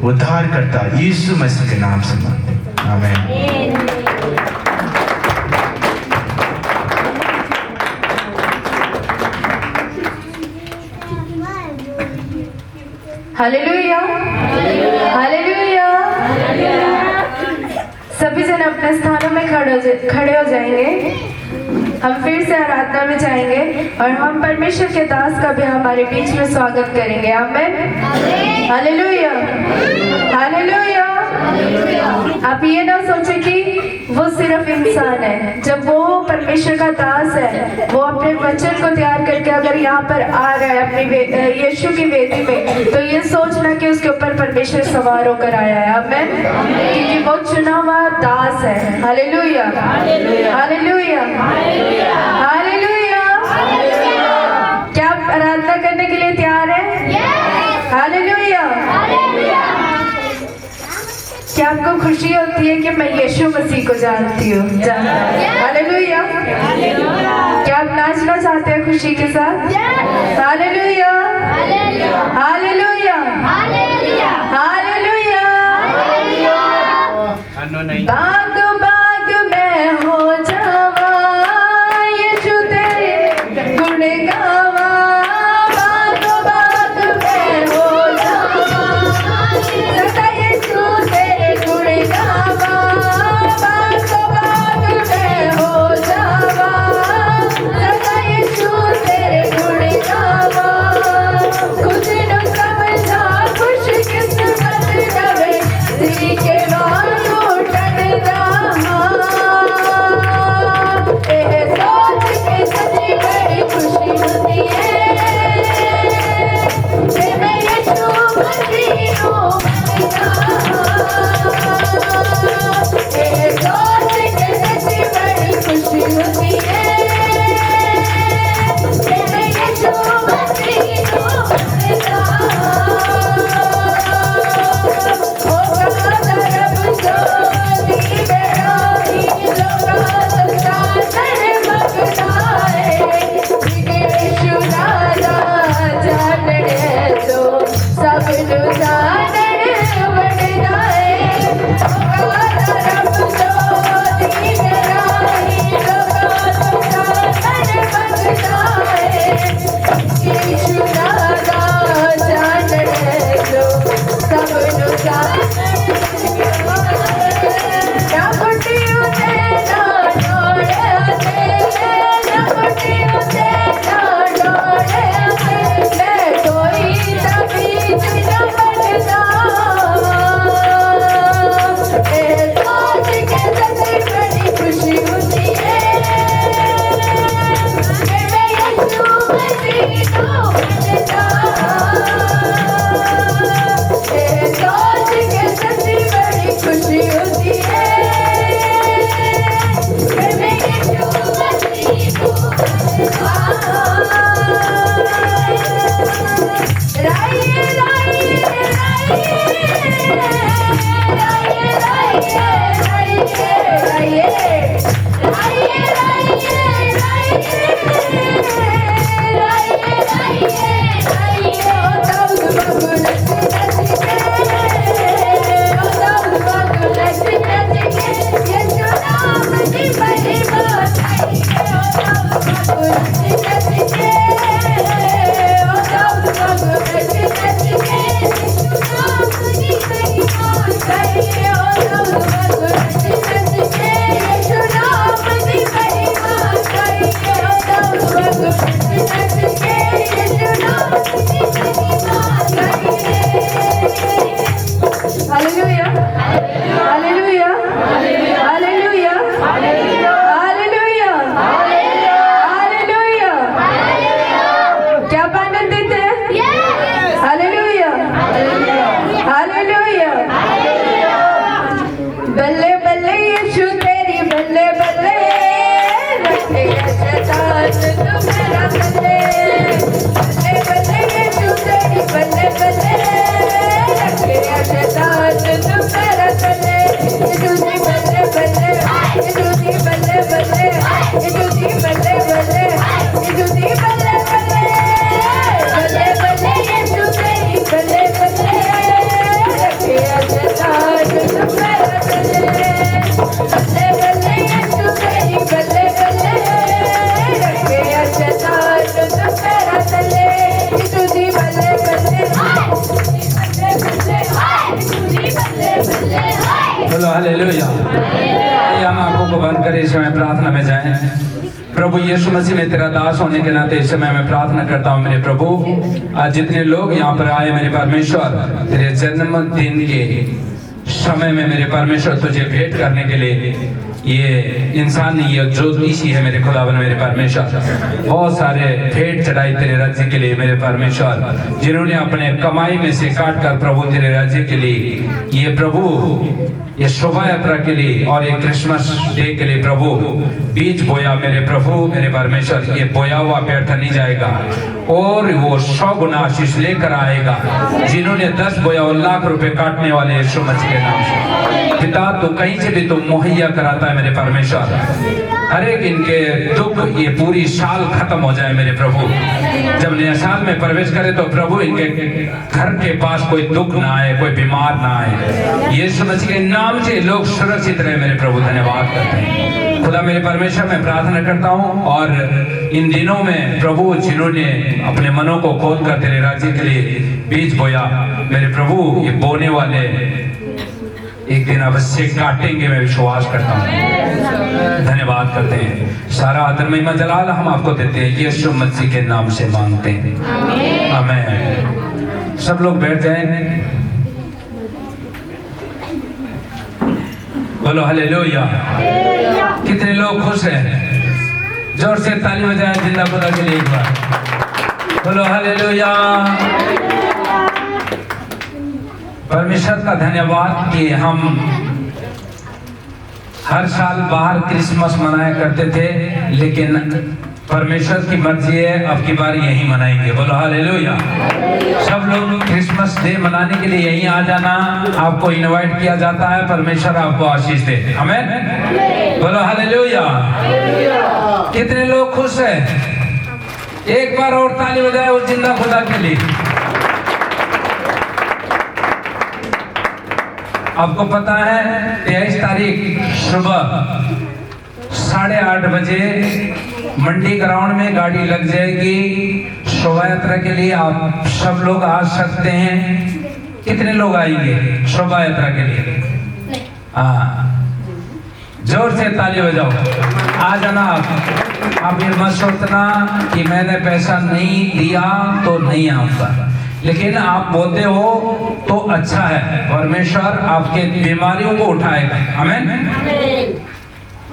उद्धार करता यीशु मसीह के नाम से मांगते, आमीन। Hallelujah, hallelujah. सभी जन अपने स्थानों में खड़े हो जाएंगे। हम फिर से आराधना में जाएंगे और हम परमेश्वर के दास का भी हमारे बीच में स्वागत करेंगे। आमीन, हालेलुया, हालेलुया। आप ये ना सोचें कि वो सिर्फ इंसान है। जब वो परमेश्वर का दास है, वो अपने वचन को तैयार करके अगर यहाँ पर आ रहा है अपनी यीशु की वेदी में, तो ये सोचना कि उसके ऊपर परमेश्वर सवार होकर आया है। आमीन, क्योंकि वो चुना हुआ दास है। Hallelujah, hallelujah, hallelujah. क्या आप आराधना करने के लिए तैयार हैं? हालेलुया। क्या आपको खुशी होती है कि मैं यीशु मसीह को जानती हूँ? हालेलुया। क्या आप नाच नाचना चाहते हैं खुशी के साथ? Hallelujah, hallelujah, hallelujah. बाग बाग में हो जावा, यीशु तेरे गुण गावा। बाग बाग में हो जावा, सदा यीशु तेरे गुण गावा। बाग बाग में हो जावा, सदा यीशु तेरे गुण गावा। खुद न समझा खुश किस्मत रवे, दिल के वालों बोलो हालेलुया। आइए हम आंखों को बंद करें, इस समय प्रार्थना में जाएं। प्रभु यीशु मसीह में तेरा दास होने के नाते इस समय मैं प्रार्थना करता हूँ मेरे प्रभु, आज जितने लोग यहाँ पर आए मेरे परमेश्वर, तेरे जन्मदिन के समय में मेरे परमेश्वर तुझे भेंट करने के लिए ये इंसान नहीं, ये ज्योतिषी है मेरे खुदावन मेरे परमेश्वर। बहुत सारे भेंट चढ़ाई तेरे राज्य के लिए मेरे परमेश्वर, जिन्होंने अपने कमाई में से काट कर प्रभु तेरे राज्य के लिए, ये प्रभु ये शोभा यात्रा के लिए और ये क्रिसमस डे के लिए प्रभु बीज बोया मेरे प्रभु मेरे परमेश्वर, ये बोया हुआ व्यर्थ नहीं जाएगा और वो 100 गुना आशीष लेकर आएगा। जिन्होंने 10 बोया और लाख रुपए काटने वाले यीशु मसीह के नाम से पिता, तो कहीं से भी तुम मुहैया कराता है है मेरे परमेश्वर। हर एक इनके दुख ये पूरी साल खत्म हो जाए मेरे प्रभु। जब नया साल में प्रवेश करे तो प्रभु इनके घर के पास कोई दुख ना आए, कोई बीमार ना आए। यीशु मसीह के नाम से लोग सुरक्षित रहे मेरे प्रभु। धन्यवाद करते हैं खुदा मेरे परमेश्वर। मैं प्रार्थना करता हूँ और इन दिनों में प्रभु जिन्होंने अपने मनों को खोल कर तेरे राज्य के लिए बीज बोया मेरे प्रभु, ये बोने वाले एक दिन अवश्य काटेंगे, मैं विश्वास करता हूँ। धन्यवाद करते हैं। सारा आदर महिमा जलाल हम आपको देते हैं, यीशु मसीह के नाम से मांगते हैं, आमीन। सब लोग बैठ जाएं। बोलो हालेलुया। कितने लोग खुश हैं? जोर से ताली बजाएं जिंदा खुदा के लिए एक बार। बोलो हालेलुया। परमेश्वर का धन्यवाद कि हम हर साल बाहर क्रिसमस मनाया करते थे, लेकिन परमेश्वर की मर्जी है अब की बार यहीं मनाएंगे। बोलो हालेलुया। सब लोग क्रिसमस डे मनाने के लिए यहीं आ जाना, आपको इनवाइट किया जाता है। परमेश्वर आपको आशीष दे, आमीन। बोलो हालेलुया। कितने लोग खुश हैं? एक बार और ताली बजाए उस जिंदा खुदा के लिए। आपको पता है 23 तारीख सुबह 8:30 बजे मंडी ग्राउंड में गाड़ी लग जाएगी शोभा यात्रा के लिए। आप सब लोग आ सकते हैं। कितने लोग आएंगे शोभा यात्रा के लिए? हाँ, जोर से ताली बजाओ, आ जाना आप ये मत सोचना कि मैंने पैसा नहीं दिया तो नहीं आऊंगा, लेकिन आप बोलते हो तो अच्छा है। परमेश्वर आपके बीमारियों को उठाएगा, आमीन।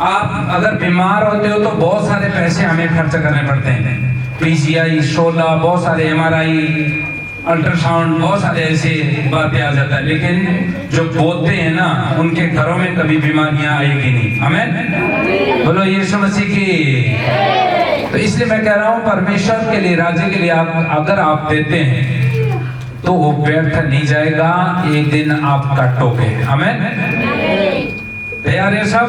आप अगर बीमार होते हो तो बहुत सारे पैसे हमें खर्च करने पड़ते हैं। PCI 16, बहुत सारे MRI, अल्ट्रासाउंड, बहुत सारे ऐसे बातें आ जाता है, लेकिन जो बोलते हैं ना उनके घरों में कभी बीमारियां आएगी नहीं, आमीन। बोलो यीशु मसीह की। तो इसलिए मैं कह रहा हूँ परमेश्वर के लिए, राज्य के लिए अगर आप देते हैं तो वो व्यर्थ नहीं जाएगा, एक दिन आप कटोगे, आमीन। तैयार है सब?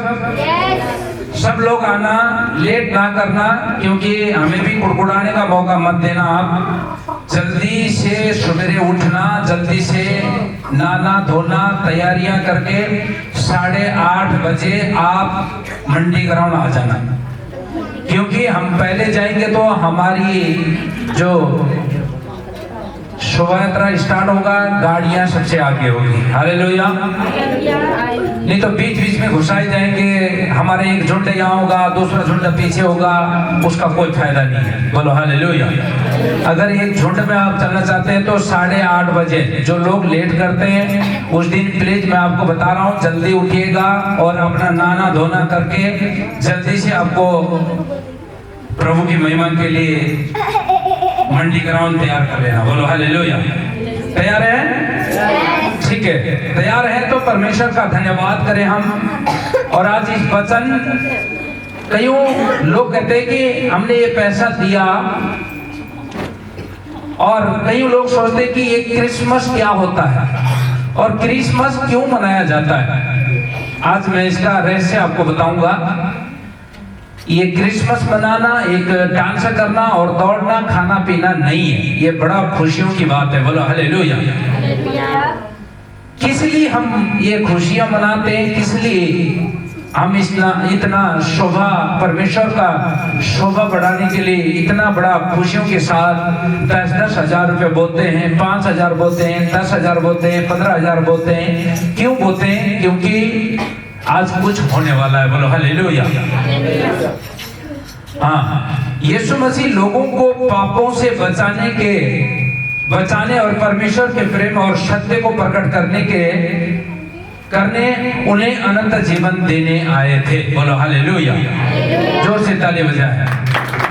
सब लोग आना, लेट ना करना, क्योंकि हमें भी कुड़कुड़ाने का मौका मत देना। आप जल्दी से सवेरे उठना, जल्दी से नहाना धोना, तैयारियां करके 8:30 बजे आप मंडी ग्राउंड आ जाना, क्योंकि हम पहले जाएंगे तो हमारी जो शोभा यात्रा स्टार्ट होगा, गाड़ियां सबसे आगे होगी। हालेलुया। नहीं तो बीच बीच में घुसाए जाएंगे, हमारे एक झुंड यहाँ होगा, दूसरा झुंड पीछे होगा, उसका कोई फायदा नहीं है। बोलो हालेलुया। अगर एक झुंड में आप चलना चाहते हैं तो 8:30 बजे, जो लोग लेट करते हैं उस दिन प्लीज मैं आपको बता रहा हूँ जल्दी उठिएगा और अपना नहाना धोना करके जल्दी से आपको प्रभु की महिमा के लिए मंडी ग्राउंड तैयार कर लेना। बोलो हालेलुया। तैयार है? ठीक है, तैयार है तो परमेश्वर का धन्यवाद करें हम। और आज इस वचन, कईयों लोग कहते हैं कि हमने ये पैसा दिया, और कई लोग सोचते हैं कि ये क्रिसमस क्या होता है और क्रिसमस क्यों मनाया जाता है। आज मैं इसका रहस्य आपको बताऊंगा। ये क्रिसमस मनाना एक डांस करना और दौड़ना खाना पीना नहीं है, ये बड़ा खुशियों की बात है। बोलो हालेलुया। किस लिए हम ये खुशियां मनाते हैं, किस लिए हम इतना शोभा, परमेश्वर का शोभा बढ़ाने के लिए इतना बड़ा खुशियों के साथ 10-10 हजार रुपए बोलते हैं, 5,000 बोलते हैं, 10,000 बोलते हैं, 15,000 बोलते हैं। क्यों बोलते हैं? क्योंकि आज कुछ होने वाला है। बोलो हालेलुया। हाँ, यीशु मसीह लोगों को पापों से बचाने और परमेश्वर के प्रेम और सत्य को प्रकट करने उन्हें अनंत जीवन देने आए थे। बोलो हालेलुया। जोर से ताली बजाएं।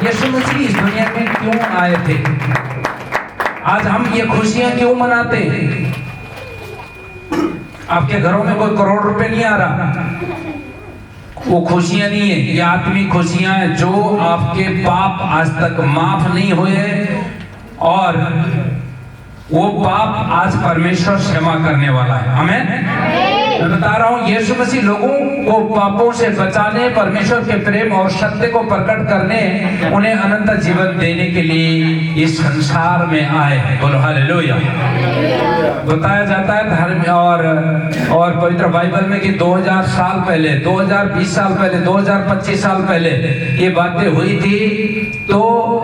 यीशु मसीह इस दुनिया में क्यों आए थे? आज हम ये खुशियां क्यों मनाते हैं? आपके घरों में कोई करोड़ रुपए नहीं आ रहा, वो खुशियां नहीं है, ये आत्मिक खुशियां हैं। जो आपके पाप आज तक माफ नहीं हुए और वो पाप आज परमेश्वर क्षमा करने वाला है। आमीन। मैं बता रहा हूँ यीशु मसीह लोगों को पापों से बचाने, परमेश्वर के प्रेम और सत्य को प्रकट करने, उन्हें अनंत जीवन देने के लिए इस संसार में आए। बोलो हालेलुया। बताया जाता है धर्म और पवित्र बाइबल में कि 2000 साल पहले, 2020 साल पहले, 2025 साल पहले ये बातें हुई थी। तो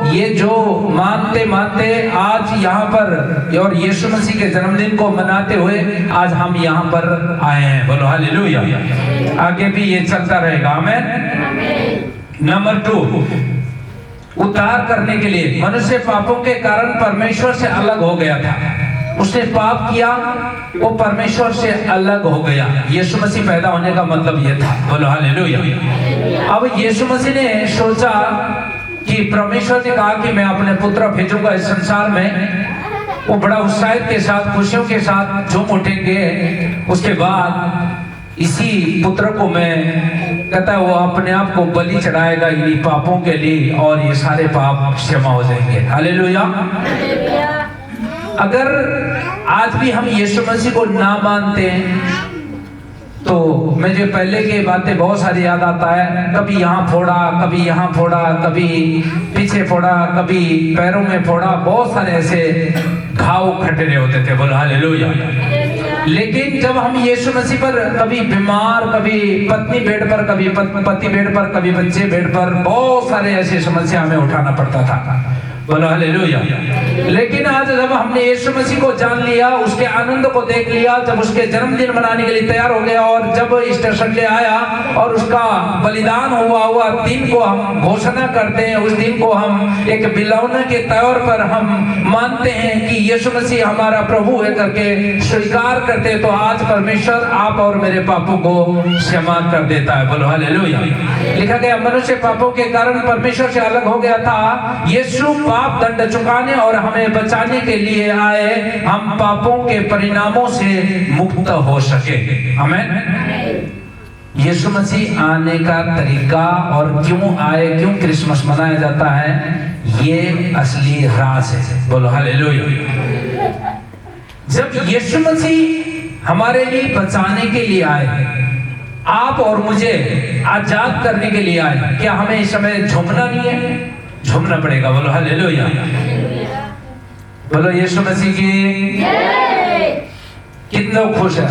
ये जो मानते मानते आज यहाँ पर और यीशु मसीह के जन्मदिन को मनाते हुए आज हम यहाँ पर आए हैं। बोलो हालेलुया। आगे भी ये चलता रहेगा। आमीन। नंबर 2, उद्धार करने के लिए मनुष्य पापों के कारण परमेश्वर से अलग हो गया था। उसने पाप किया, वो परमेश्वर से अलग हो गया। यीशु मसीह पैदा होने का मतलब ये था। बोलो हालेलुया। अब यीशु मसीह ने सोचा कि परमेश्वर ने कहा कि मैं अपने पुत्र भेजूंगा इस संसार में। वो बड़ा उत्साहित के साथ, खुशियों के साथ झूम उठेंगे। उसके बाद इसी पुत्र को मैं कहता है वो अपने आप को बलि चढ़ाएगा इन्हीं पापों के लिए और ये सारे पाप क्षमा हो जाएंगे। हालेलुया। अगर आज भी हम यीशु मसीह को ना मानते हैं तो मुझे पहले की बातें बहुत सारी याद आता है। कभी यहाँ फोड़ा, कभी यहाँ फोड़ा, कभी पीछे फोड़ा, कभी पैरों में फोड़ा, बहुत सारे ऐसे घाव खटरे होते थे। बोलो हालेलुया। लेकिन जब हम यीशु मसीह पर कभी बीमार, कभी पत्नी बेड पर, कभी पति बेड पर, कभी बच्चे बेड पर, बहुत सारे ऐसी समस्या हमें उठाना पड़ता था। बोलो हालेलुया। लेकिन आज जब हमने यीशु मसीह को जान लिया, उसके आनंद को देख लिया, जब उसके जन्मदिन मनाने के लिए तैयार हो गया और जब ईस्टर संडे आया और उसका बलिदान हुआ दिन को हम घोषणा करते हैं, उस दिन को हम एक बिलौने के तौर पर हम मानते हैं कि यीशु मसीह हमारा प्रभु है करके स्वीकार करते हैं, तो आज परमेश्वर आप और मेरे पापों को क्षमा कर देता है। बोलो हालेलुया। लिखा गया मनुष्य पापों के कारण परमेश्वर से अलग हो गया था। यीशु पाप दंड चुकाने और हमें बचाने के लिए आए, हम पापों के परिणामों से मुक्त हो सके। आमीन। यीशु मसीह आने का तरीका और क्यों आए, क्यों क्रिसमस मनाया जाता है, ये असली राज है। बोलो हालेलुया। जब यीशु मसीह हमारे लिए बचाने के लिए आए, आप और मुझे आजाद करने के लिए आए, क्या हमें इस समय झूमना नहीं है? झूमना पड़ेगा। बोलो हालेलुया। बोलो यीशु मसीह की। कितने लोग खुश हैं?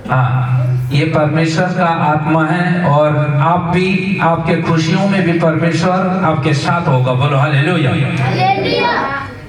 हाँ, ये परमेश्वर का आत्मा है और आप भी, आपके खुशियों में भी परमेश्वर आपके साथ होगा। बोलो हालेलुया।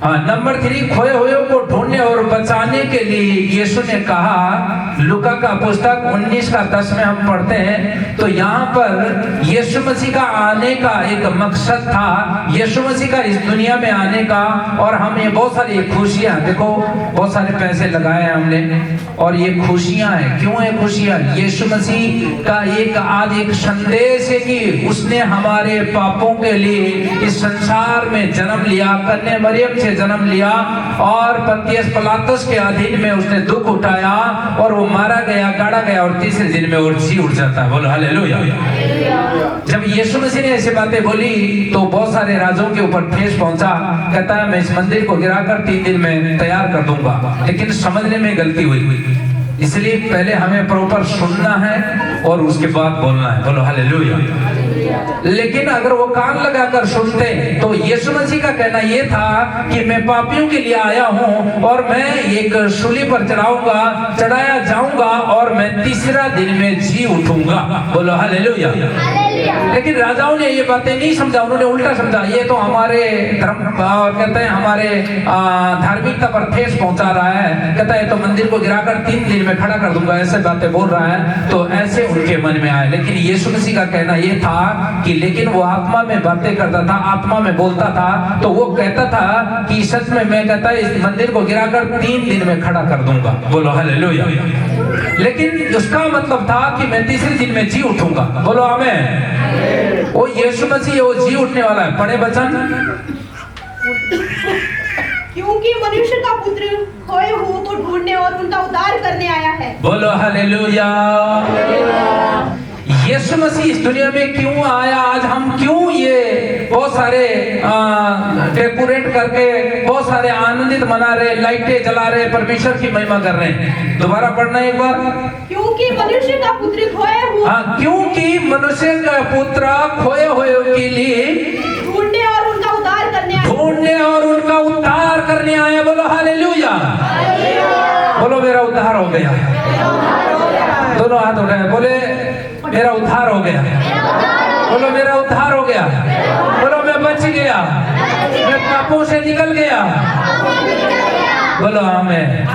हाँ, नंबर 3, खोए हुए को ढूंढने और बचाने के लिए यीशु ने कहा, लूका का पुस्तक 19:10 में हम पढ़ते हैं, तो यहाँ पर यीशु मसीह का आने का एक मकसद था, यीशु मसीह का इस दुनिया में आने का। और हम ये बहुत सारी खुशियां, देखो बहुत सारे पैसे लगाए हैं हमने और ये खुशियां हैं। क्यों है खुशियां? यीशु मसीह का एक आज एक संदेश है कि उसने हमारे पापों के लिए इस संसार में जन्म लिया, कन्या मरियम से जन्म लिया और पंतियस पिलातुस के अधीन में उसने दुख उठाया और वो मारा गया, गाड़ा गया और तीसरे दिन में और जी उठ जाता है। बोलो हालेलुया। जब यीशु मसीह ने ऐसी बातें बोली तो बहुत सारे राजों के ऊपर ठेस पहुंचा। कहता है मैं इस मंदिर को गिराकर 3 दिन में तैयार कर दूंगा, लेकिन समझने में गलती हुई। इसलिए पहले हमें प्रॉपर सुनना है और उसके बाद बोलना है। बोलो हालेलुया। लेकिन अगर वो कान लगाकर सुनते तो यीशु मसीह का कहना ये था कि मैं पापियों के लिए आया हूँ और मैं एक सूली पर चढ़ाया जाऊंगा और मैं तीसरा दिन में जी उठूंगा। बोलो हालेलुया। लेकिन राजाओं ने ये बातें नहीं समझा, उन्होंने उल्टा समझा। ये तो हमारे धर्म कहते हैं हमारे धार्मिकता पर ठेस पहुंचा रहा है। कहता है तो मंदिर को गिराकर 3 दिन में खड़ा कर दूंगा, ऐसे बातें बोल रहा है। तो ऐसे उनके मन में आए। लेकिन यीशु मसीह का कहना ये था कि लेकिन वो आत्मा में बातें करता था, आत्मा में बोलता था। तो वो कहता था कि सच में मैं कहता है इस मंदिर को गिराकर 3 दिन में खड़ा कर दूंगा। बोलो हालेलुया। लेकिन उसका मतलब था कि मैं तीसरे दिन में जी उठूंगा। बोलो आमीन। वो यीशु मसीह वो जी उठने वाला है। पढ़े वचन, क्योंकि मनुष्य का पुत्र खोए हुओं को ढूंढने और उनका उद्धार करने आया है। बोलो हालेलुया। यीशु मसीह इस दुनिया में क्यों आया, आज हम क्यों ये बहुत सारे डेकोरेट करके बहुत सारे आनंदित मना रहे, लाइटें जला रहे, परमेश्वर की महिमा कर रहे हैं। दोबारा पढ़ना एक बार। क्योंकि मनुष्य का पुत्र खोए हुए हाँ, क्योंकि मनुष्य का पुत्र खोए हुए के लिए ढूंढने और उनका उद्धार करने आए। ढूंढने और उनका उद्धार करने आए। बोलो हालेलुया। बोलो मेरा उद्धार हो गया। दोनों हाथ उठाए, बोले मेरा उद्धार हो गया। बोलो मेरा उद्धार हो गया। बोलो मैं बच गया, मैं पापों से निकल गया। बोलो आमीन।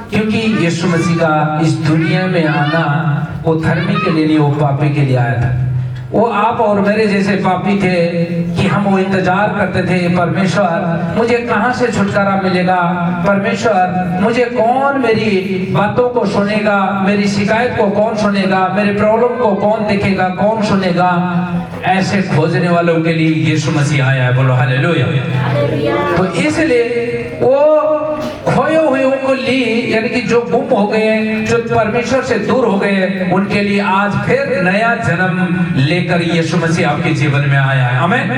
क्योंकि यीशु मसीह का इस दुनिया में आना वो धर्मी के लिए नहीं, वो पापी के लिए आया था। वो आप और मेरे जैसे पापी थे कि हम वो इंतजार करते थे, परमेश्वर मुझे कहां से छुटकारा मिलेगा, परमेश्वर मुझे कौन मेरी बातों को सुनेगा, मेरी शिकायत को कौन सुनेगा, मेरे प्रॉब्लम को कौन देखेगा, कौन सुनेगा। ऐसे खोजने वालों के लिए यीशु मसीह आया है। बोलो हालेलुया। तो इसलिए वो खोए हुए को लिए, यानी कि जो गुम हो गए, जो परमेश्वर से दूर हो गए, उनके लिए आज फिर नया जन्म लेकर यीशु मसीह आपके जीवन में आया है। आमीन।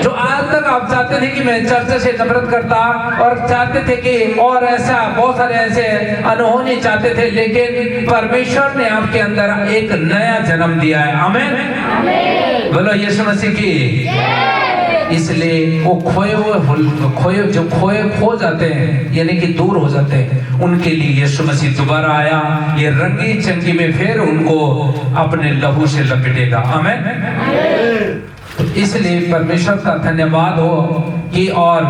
जो आज तक आप चाहते थे कि मैं चर्च से नफरत करता और चाहते थे कि और ऐसा बहुत सारे ऐसे अनहोनी चाहते थे, लेकिन परमेश्वर ने आपके अंदर एक नया जन्म दिया है। आमीन। बोलो यीशु मसीह की। इसलिए वो खो जाते हैं, यानी कि दूर हो जाते हैं, उनके लिए यीशु मसीह दोबारा आया। ये रंगी चंगी में फिर उनको अपने लहू से लपेटेगा। आमीन। तो इसलिए परमेश्वर का धन्यवाद हो कि और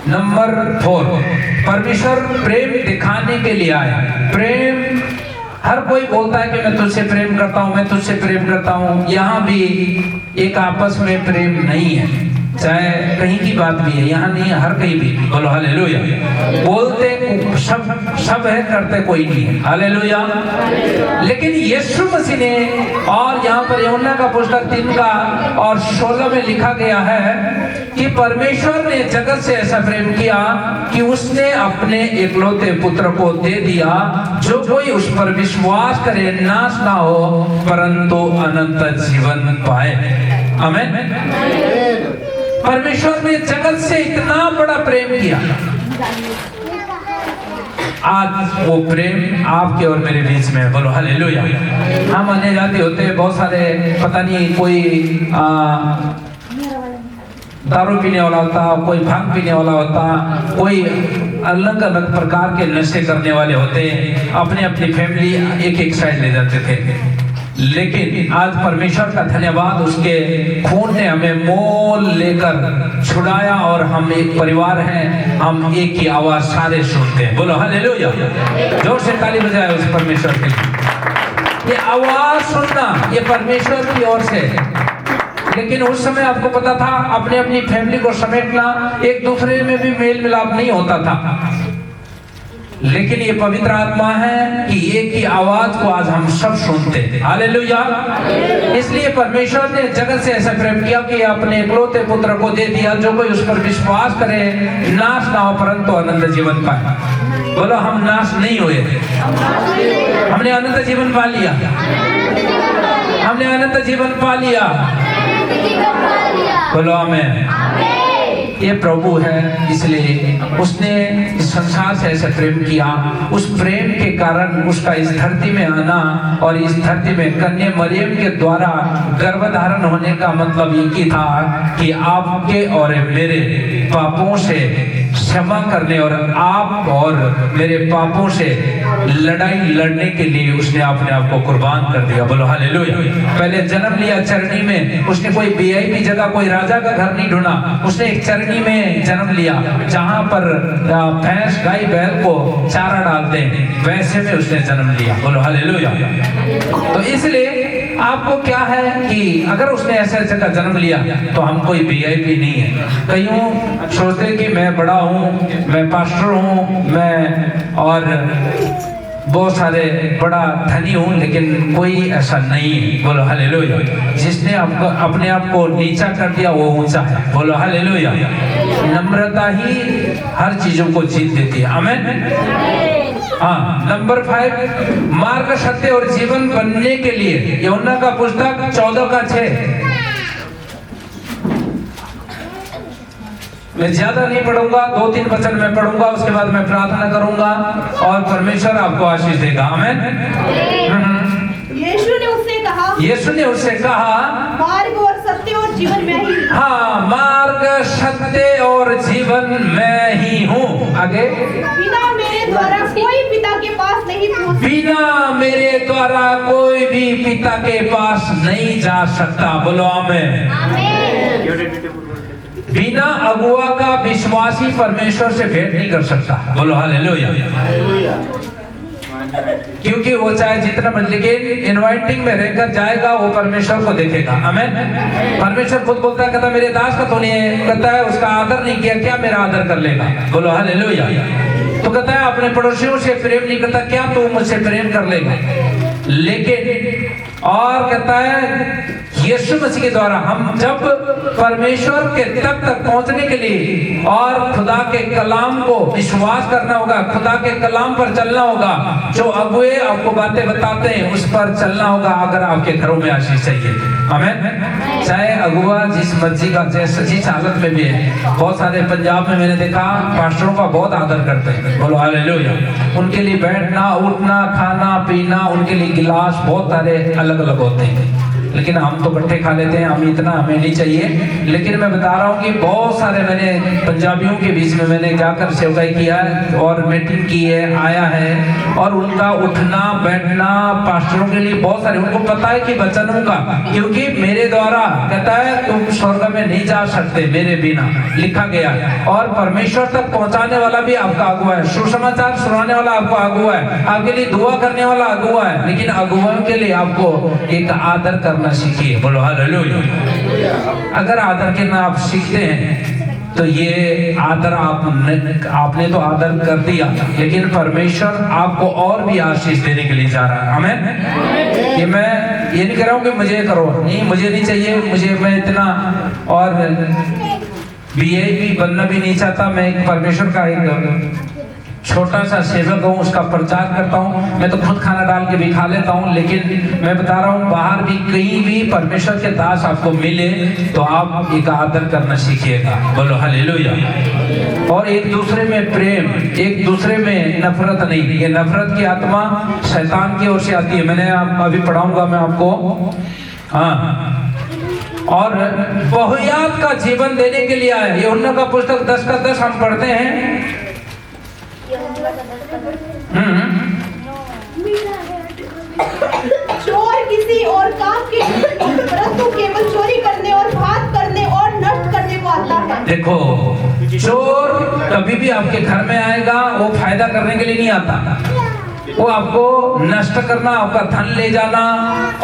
नंबर 4, परमेश्वर प्रेम दिखाने के लिए आया। प्रेम, हर कोई बोलता है कि मैं तुझसे प्रेम करता हूं, मैं तुझसे प्रेम करता हूं। यहाँ भी एक आपस में प्रेम नहीं है, चाहे कहीं की बात भी है, यहाँ नहीं है, हर कहीं भी। बोलो हालेलुया। बोलते सब है, करते कोई नहीं है। हालेलुया। लेकिन यीशु मसीह ने, और यहाँ पर यूहन्ना का पुस्तक 3 का और 16 में लिखा गया है कि परमेश्वर ने जगत से ऐसा प्रेम किया कि उसने अपने एकलौते पुत्र को दे दिया, जो कोई उस पर विश्वास करे नाश ना हो परंतु अनंत जीवन पाए। आमीन। परमेश्वर ने जगत से इतना बड़ा प्रेम किया, आज वो प्रेम आपके और मेरे बीच में है। बोलो हालेलुया। हम अन्य जाति होते हैं, बहुत सारे, पता नहीं कोई दारू पीने वाला होता, कोई भांग पीने वाला होता, कोई अलग अलग प्रकार के नशे करने वाले होते, अपने अपनी फैमिली एक एक साइड ले जाते थे। लेकिन आज परमेश्वर का धन्यवाद, उसके खून ने हमें मोल लेकर छुड़ाया और हम एक परिवार हैं, हम एक ही आवाज सारे सुनते हैं। बोलो हालेलुया। जोर से ताली बजाए उस परमेश्वर के लिए। ये आवाज सुनना ये परमेश्वर की ओर से। लेकिन उस समय आपको पता था, अपने अपनी फैमिली को समेटना, एक दूसरे में भी मेल मिलाप नहीं होता था। लेकिन ये पवित्र आत्मा है कि एक ही आवाज को आज हम सब सुनते हैं। हालेलुया। इसलिए परमेश्वर ने जगत से ऐसा प्रेम किया कि अपने एकलौते पुत्र को दे दिया, जो कोई उस पर विश्वास करे नाश ना हो परंतु अनंत जीवन पाए। बोलो हम नाश नहीं हुए, हमने अनंत जीवन पा लिया, हमने अनंत जीवन पा लिया। बोलो आमीन। ये प्रभु है, इसलिए उसने इस संसार से ऐसे प्रेम किया। उस प्रेम के कारण उसका इस धरती में आना और इस धरती में कन्या मरियम के द्वारा गर्भधारण होने का मतलब ये था कि आपके और मेरे पापों से क्षमा करने और आप और मेरे पापों से लड़ाई लड़ने के लिए उसने अपने आप को कुर्बान कर दिया। बोलो हालेलुया। पहले जन्म लिया चरनी में, उसने कोई वीआईपी जगह, कोई राजा का घर नहीं ढूंढा, उसने एक चरनी में जन्म लिया जहां पर भैंस गाय बैल को चारा डालते हैं, वैसे में उसने जन्म लिया। बोलो हालेलुया। तो इसलिए आपको क्या है कि अगर उसने ऐसे जगह जन्म लिया तो हम कोई वीआईपी नहीं है। कईयों सोचते कि मैं बड़ा हूँ, मैं पास्टर हूँ, मैं और बहुत सारे बड़ा धनी हूँ, लेकिन कोई ऐसा नहीं है। बोलो हालेलुया। जिसने आपको अपने आप को नीचा कर दिया वो ऊंचा है। बोलो हालेलुया। नम्रता ही हर चीजों को जीत देती है। आमीन। हाँ, नंबर 5, मार्ग, सत्य और जीवन बनने के लिए यूहन्ना का पुस्तक 14 का 6। मैं ज्यादा नहीं पढ़ूंगा, 2-3 वचन मैं पढ़ूंगा, उसके बाद मैं प्रार्थना करूंगा और परमेश्वर आपको आशीष देगा। आमीन। यीशु ने उससे कहा, यीशु ने उससे कहा, मार्ग और सत्य और जीवन मैं ही। हाँ, मार्ग, सत्य और जीवन मैं ही हूँ। आगे, बिना मेरे द्वारा कोई पिता के पास नहीं पहुंच, बिना मेरे द्वारा कोई भी पिता के पास नहीं जा सकता। बोलो आमीन। बिना अगुआ का विश्वासी परमेश्वर से भेंट नहीं कर सकता। बोलो हालेलुया। क्योंकि वो चाहे जितना मन, लेकिन इनवाइटिंग में रहकर जाएगा वो परमेश्वर को देखेगा। आमीन। परमेश्वर खुद बोलता है, कहता मेरे दास का तो नहीं कहता है, उसका आदर नहीं किया, क्या मेरा आदर कर लेगा? बोलो हालेलुया। तो कहता है अपने पड़ोसियों से प्रेम नहीं करता, क्या तू मुझसे प्रेम कर लेगा? लेकिन और कहता है यीशु मसीह के द्वारा हम जब परमेश्वर के तक पहुंचने के लिए और खुदा के कलाम को विश्वास करना होगा, खुदा के कलाम पर चलना होगा, जो अगुए आपको बातें बताते हैं उस पर चलना होगा अगर आपके घरों में आशीष चाहिए। आमीन। चाहे अगुआ जिस मर्जी का जिस हालत में भी है। बहुत सारे पंजाब में मैंने देखा पास्टरों का बहुत आदर करते हैं। बोलो हालेलुया। उनके लिए बैठना, उठना, खाना पीना, उनके लिए गिलास बहुत सारे अलग अलग होते हैं, लेकिन हम तो इकट्ठे खा लेते हैं, हम इतना हमें नहीं चाहिए। लेकिन मैं बता रहा हूँ कि बहुत सारे मैंने पंजाबियों के बीच में मैंने जाकर सेवकाई किया है और मीटिंग की है, आया है, और उनका उठना बैठना पास्टरों के लिए बहुत सारे, उनको पता है कि वचनों का, क्योंकि मेरे द्वारा कहता है तुम स्वर्ग में नहीं जा सकते मेरे बिना, लिखा गया है। और परमेश्वर तक पहुंचाने वाला भी आपका अगुआ है, सुसमाचार सुनाने वाला आपका अगुआ है, आपके लिए दुआ करने वाला अगुआ है। लेकिन अगुआओं के लिए आपको एक आदर करना सीखिए। बोलो हालेलुया। अगर आदर करना आप सीखते हैं तो ये आदर आपने तो आदर कर दिया, लेकिन परमेश्वर आपको और भी आशीष देने के लिए जा रहा है। आमीन। ये मैं ये नहीं कह रहा हूँ कि मुझे करो, नहीं, मुझे नहीं चाहिए, मुझे मैं इतना और वीआईपी बनना भी नहीं चाहता। मैं एक परमेश्वर का एक छोटा सा सेवक हूँ, उसका प्रचार करता हूँ। मैं तो खुद खाना डाल के भी खा लेता हूँ, लेकिन मैं बता रहा हूँ बाहर भी कहीं भी परमेश्वर के दास आपको मिले तो आप एक आदर करना सीखिएगा। बोलो हालेलुया। और एक दूसरे में प्रेम, एक दूसरे में नफरत नहीं। ये नफरत की आत्मा शैतान की ओर से आती है। मैंने अभी पढ़ाऊंगा मैं आपको। हाँ, और बहुयात का जीवन देने के लिए आया। यूहन्ना का पुस्तक 10:10 हम पढ़ते हैं। चोर किसी और काम के परंतु केवल चोरी करने और घात करने और नष्ट करने को आता है। देखो, चोर कभी भी आपके घर में आएगा वो फायदा करने के लिए नहीं आता, वो आपको नष्ट करना, आपका धन ले जाना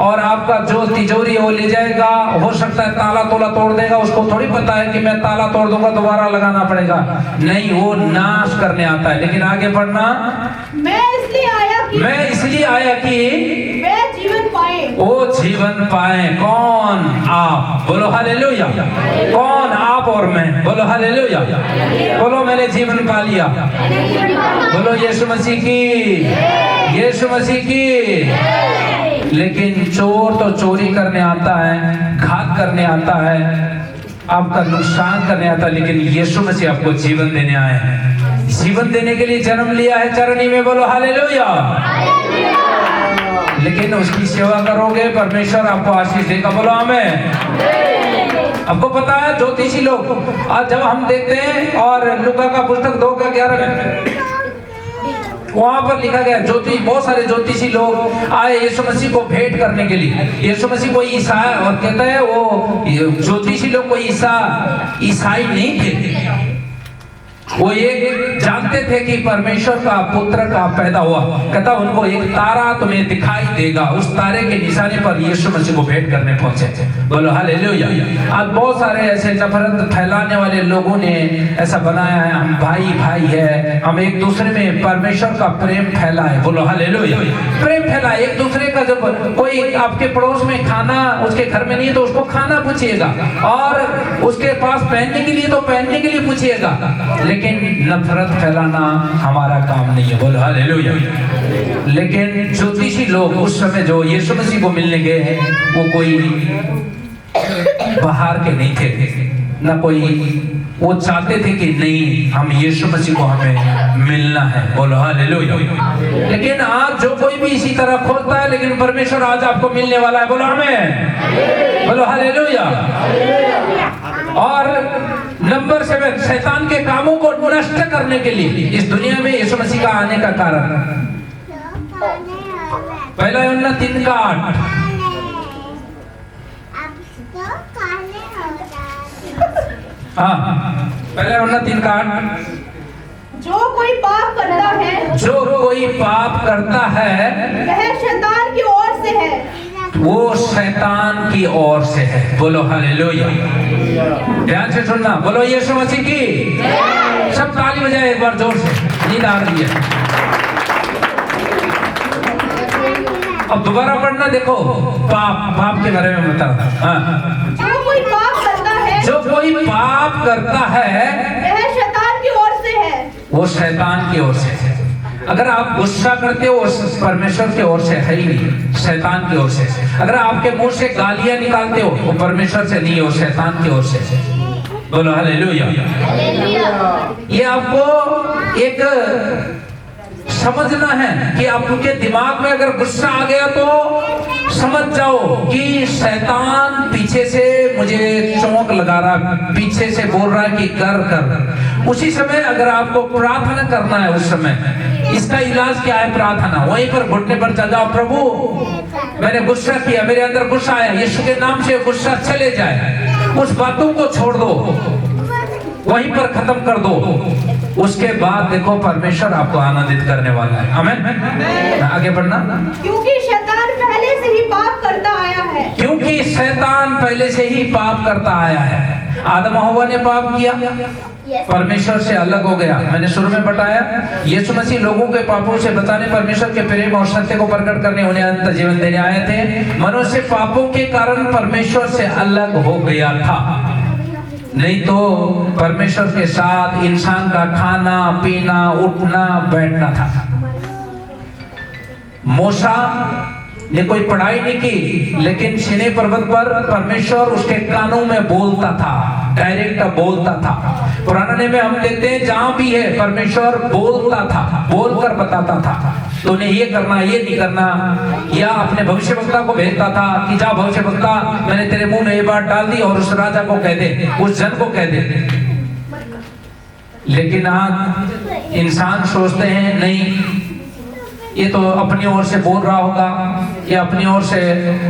और आपका जो तिजोरी वो ले जाएगा। हो सकता है ताला तोला तोड़ देगा, उसको थोड़ी पता है कि मैं ताला तोड़ दूंगा दोबारा लगाना पड़ेगा। नहीं, वो नाश करने आता है। लेकिन आगे बढ़ना, मैं इसलिए आया कि वे जीवन पाए, वो जीवन पाए। कौन? आप। बोलो हालेलुया। कौन? आप और मैं। बोलो हालेलुया। बोलो मैंने जीवन पा लिया। बोलो यीशु मसीह की, यीशु मसीह की। लेकिन चोर तो चोरी करने आता है, घात करने आता है, आपका नुकसान करने आता है, लेकिन यीशु मसीह आपको जीवन देने आए हैं। जीवन देने के लिए जन्म लिया है चरनी में। बोलो हालेलुया। लेकिन उसकी सेवा करोगे, परमेश्वर आपको आशीष देगा। बोलो आमीन। आपको पता है ज्योतिषी लोग आज जब हम देखते हैं, और लूका का पुस्तक 2:11 वहां पर लिखा गया, ज्योतिष, बहुत सारे ज्योतिषी लोग आए यीशु मसीह को भेंट करने के लिए। यीशु मसीह को ईसा, और कहता है वो ज्योतिषी लोग को ईसाई नहीं थे, वो ये जानते थे कि परमेश्वर का पुत्र का पैदा हुआ। कहता उनको एक तारा तुम्हें दिखाई देगा, उस तारे के निशाने पर यीशु मसीह को भेंट करने पहुंचे थे। बोलो हालेलुया। आज बहुत सारे ऐसे नफरत फैलाने वाले लोगों ने ऐसा बनाया है, हम भाई भाई है, हम एक दूसरे में परमेश्वर का प्रेम फैला है। बोलो हालेलुया। प्रेम फैला है एक दूसरे का। जब कोई आपके पड़ोस में खाना उसके घर में नहीं है तो उसको खाना पूछिएगा, और उसके पास पहनने के लिए तो पहनने के लिए पूछिएगा, लेकिन नफरत फैलाना हमारा काम नहीं है। बोलो हालेलुया। लेकिन ज्योतिषी लोग उस समय जो यीशु मसीह को मिलने गए हैं, वो कोई बाहर के नहीं थे, ना कोई वो चाहते थे कि नहीं, हम यीशु मसीह को हमें मिलना है। बोलो हालेलुया। लेकिन आज जो कोई भी इसी तरह खोजता है, लेकिन परमेश्वर आज आपको मिलने वाला है। बोलो आमीन, बोलो हालेलुया। और नंबर 7, शैतान के कामों को नष्ट करने के लिए इस दुनिया में यीशु मसीह का आने का कारण, पहला यूहन्ना 3:8। हाँ, पहला यूहन्ना 3:8। जो कोई पाप करता है, जो कोई पाप करता है वह शैतान की ओर से है, वो शैतान की ओर से है। बोलो हालेलुया। ध्यान से सुनना, बोलो यीशु मसीह की। सब ताली बजाए एक बार जोर से, नींद आ रही है। अब दोबारा पढ़ना, देखो पाप के बारे में बता रहा। हाँ, जो कोई पाप करता है, जो कोई पाप करता है वह शैतान की ओर से है, वो शैतान की ओर से है। अगर आप गुस्सा करते हो, परमेश्वर की ओर से है ही नहीं, शैतान की ओर से। अगर आपके मुंह से गालियां निकालते हो, वो परमेश्वर से नहीं, वो शैतान की ओर से। बोलो हालेलुया। ये आपको एक समझना है कि आपके दिमाग में अगर गुस्सा आ गया तो समझ जाओ कि शैतान पीछे से मुझे चौंक लगा रहा, पीछे से बोल रहा है कि कर। उसी समय अगर आपको प्रार्थना करना है, उस समय इसका इलाज क्या है? प्रार्थना। वहीं पर घुटने पर चल जाओ, प्रभु मैंने गुस्सा किया, मेरे अंदर गुस्सा आया, यीशु के नाम से गुस्सा चले जाए। उस बातों को छोड़ दो, वहीं पर खत्म कर दो। उसके बाद देखो परमेश्वर आपको आनंदित करने वाला है। आमीन। आगे बढ़ना। क्योंकि शैतान पहले से ही पाप करता आया है, क्योंकि शैतान पहले से ही पाप करता आया है। आदम हव्वा ने पाप किया, परमेश्वर से अलग हो गया। मैंने शुरू में बताया, यीशु मसीह लोगों के पापों से बचाने, परमेश्वर के प्रेम और सत्य को प्रकट करने, उन्हें अनंत जीवन देने आए थे। मनुष्य पापों के कारण परमेश्वर से अलग हो गया था, नहीं तो परमेश्वर के साथ इंसान का खाना पीना उठना बैठना था। मूसा ने कोई पढ़ाई नहीं की, लेकिन सीनै पर्वत पर परमेश्वर उसके कानों में बोलता था, डायरेक्ट बोलता था। पुराने में हम देखते हैं जहां भी है परमेश्वर बोलता था, बोलकर बताता था तो उन्हें ये करना, ये नहीं करना। या अपने भविष्यवक्ता को भेजता था कि जा भविष्यवक्ता, मैंने तेरे मुंह में ये बात डाल दी और उस राजा को कह दे, उस जन को कह दे। लेकिन आज इंसान सोचते हैं नहीं, ये तो अपनी ओर से बोल रहा होगा, ये अपनी ओर से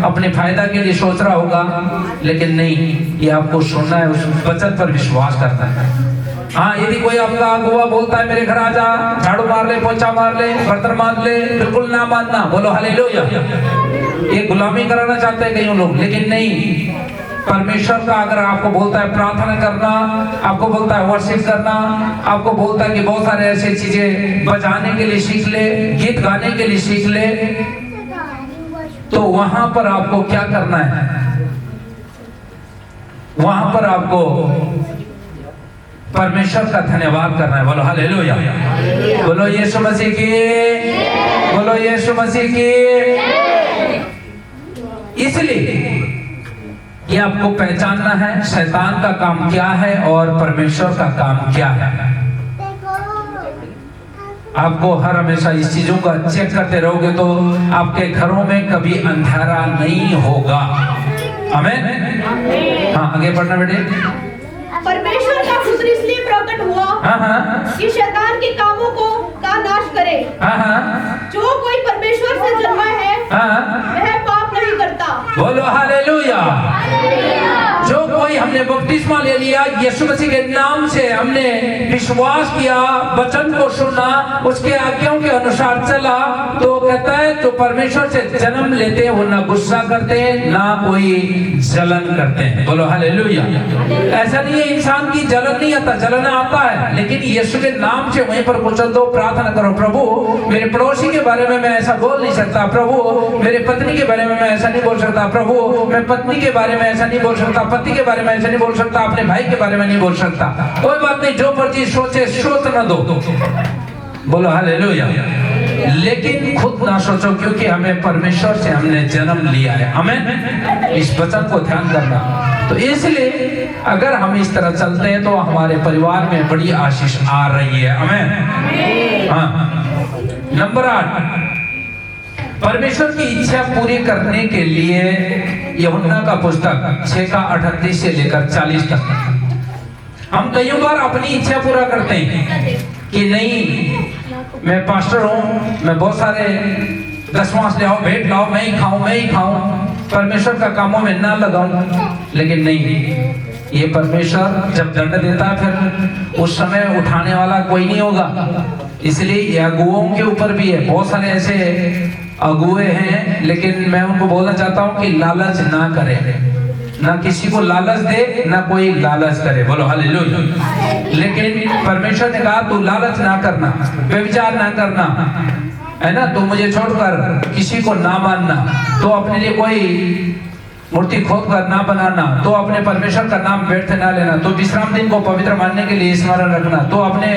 अपने फायदा के लिए सोच रहा होगा, लेकिन नहीं, ये आपको सुनना है, उस वचन पर विश्वास करना है। हाँ, यदि कोई आपका अगुआ बोलता है मेरे घर आ जा, झाड़ू मार ले, पोछा मार ले, बर्तन मार ले, बिल्कुल ना मानना। बोलो हालेलुया। ये गुलामी कराना चाहते हैं कई लोग, लेकिन नहीं। परमेश्वर का अगर आपको बोलता है प्रार्थना करना, आपको बोलता है वर्शिप करना, आपको बोलता है कि बहुत सारे ऐसे चीजें बजाने के लिए सीख ले, गीत गाने के लिए सीख ले, तो वहां पर आपको क्या करना है? वहां पर आपको परमेश्वर का धन्यवाद करना है। बोलो हालेलुया। बोलो यीशु मसीह की, बोलो यीशु मसीह की। इसलिए ये आपको पहचानना है शैतान का काम क्या है और परमेश्वर का काम क्या है। आपको हर हमेशा इस चीजों का चेक करते रहोगे तो आपके घरों में कभी अंधेरा नहीं होगा। आमीन। हाँ, आगे बढ़ना बेटे। परमेश्वर का पुत्र इसलिए प्रकट हुआ कि शैतान के कामों का नाश करे। जो कोई परमेश्वर से जन्मा है वह पाप नहीं करता। बोलो हालेलुया। जो कोई हमने बपतिस्मा ले लिया, यीशु मसीह के नाम से हमने विश्वास किया, वचन को सुना, उसके आज्ञाओं के अनुसार चला, तो कहता है तो परमेश्वर से जन्म लेते हैं, वो ना गुस्सा करते हैं ना कोई जलन करते हैं। बोलो हालेलुया। ऐसा नहीं है इंसान की जलन नहीं आता, जलन आता है, लेकिन यीशु के नाम से वहीं पर कुचल दो, प्रार्थना करो, प्रभु मेरे पड़ोसी के बारे में मैं ऐसा बोल नहीं सकता, प्रभु मेरे पत्नी के बारे में मैं ऐसा नहीं बोल सकता, प्रभु मैं पत्नी के बारे में ऐसा नहीं बोल सकता, पति के बारे में ऐसा नहीं बोल सकता, अपने भाई के बारे में नहीं बोल सकता। कोई बात नहीं, जो मर्जी सोचे सोच न दो। बोलो हालेलुया। लेकिन खुद ना सोचो, क्योंकि हमें परमेश्वर से हमने जन्म लिया है। हमें इस वचन को ध्यान करना। तो इसलिए अगर हम इस तरह चलते हैं तो हमारे परिवार में बड़ी आशीष आ रही है। आमीन। हाँ। नंबर 8, परमेश्वर की इच्छा पूरी करने के लिए यूहन्ना का पुस्तक 6:38 से लेकर 40 तक। हम कई बार अपनी इच्छा पूरा करते हैं कि नहीं मैं पास्टर हूँ, मैं बहुत सारे 10 मास ले आओ, भेंट लाओ, मैं ही खाऊं, परमेश्वर का कामों में ना लगाऊं। लेकिन नहीं, ये परमेश्वर जब दंड देता है फिर उस समय उठाने वाला कोई नहीं होगा। इसलिए ये अगुओं के ऊपर भी है। बहुत सारे ऐसे अगुए हैं, लेकिन मैं उनको बोलना चाहता हूँ कि लालच ना करें, ना किसी को लालच दे, ना कोई लालच करे। बोलो हालेलुया। लेकिन परमेश्वर ने कहा तू लालच ना करना, व्यभिचार ना करना, है ना, तो मुझे छोड़कर किसी को ना मानना, तो अपने लिए कोई मूर्ति खोद कर ना बनाना, तो अपने परमेश्वर का नाम व्यर्थ ना लेना, तो विश्राम दिन को पवित्र मानने के लिए स्मरण रखना, तो अपने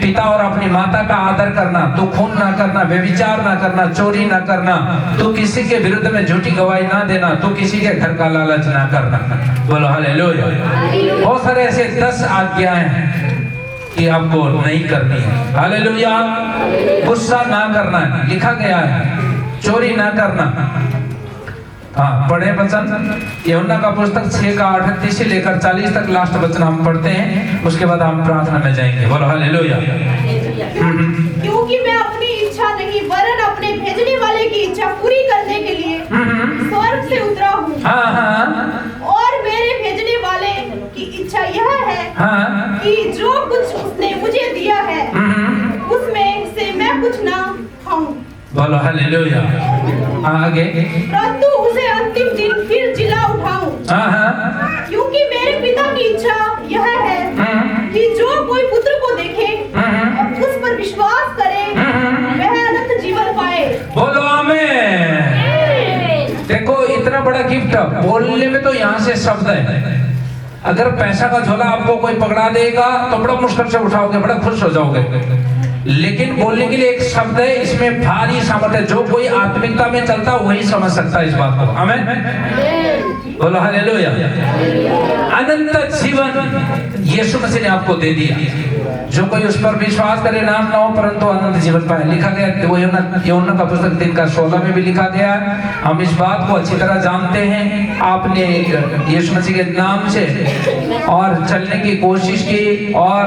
पिता और अपनी माता का आदर करना, तो खून ना करना, व्यभिचार ना करना, चोरी ना करना, तो किसी के विरुद्ध में झूठी गवाही ना देना, तो किसी के घर का लालच ना करना। बोलो हालेलुया। बहुत सारे ऐसे 10 आज्ञाएं हैं कि आपको नहीं करनी है। हालेलुया। गुस्सा ना करना है, लिखा गया है। चोरी ना करना। हाँ, पढ़े वचन यूहन्ना का पुस्तक 6:38 से लेकर 40 तक लास्ट वचन हम पढ़ते हैं, उसके बाद हम प्रार्थना में जाएंगे। बोलो हालेलुया। क्योंकि मैं अपनी इच्छा नहीं वरन अपने भेजने वाले की इच्छा पूरी करने के लिए स्वर्ग से उतरा हूँ। और मेरे भेजने वाले की इच्छा यह है कि जो कुछ उसने मुझे दिया है उसमें से मैं कुछ ना खाऊं। बोलो हालेलुया। आगे, परंतु उसे अंतिम दिन फिर जिला उठाऊं। क्योंकि मेरे पिता की इच्छा यह है कि जो कोई पुत्र को देखे और उस पर विश्वास करे वह अनंत जीवन पाए। बोलो आमीन। देखो इतना बड़ा गिफ्ट बोलने में तो यहाँ से शब्द है। अगर पैसा का झोला आपको कोई पकड़ा देगा तो बड़ा मुश्किल से उठाओगे, बड़ा खुश हो जाओगे। लेकिन बोलने के लिए एक शब्द है, इसमें भारी सामर्थ्य है। जो कोई आत्मिकता में चलता वही समझ सकता है इस बात को। आमीन। बोलो हालेलुया। अनंत जीवन यीशु मसीह ने आपको दे दिया। जो कोई उस पर विश्वास करे नाम ना हो परंतु अनंत जीवन पाए। लिखा गया वो यूहन्ना का पुस्तक 3:16 में भी लिखा गया। हम इस बात को अच्छी तरह जानते हैं। आपने यीशु मसीह के नाम से और चलने की कोशिश की और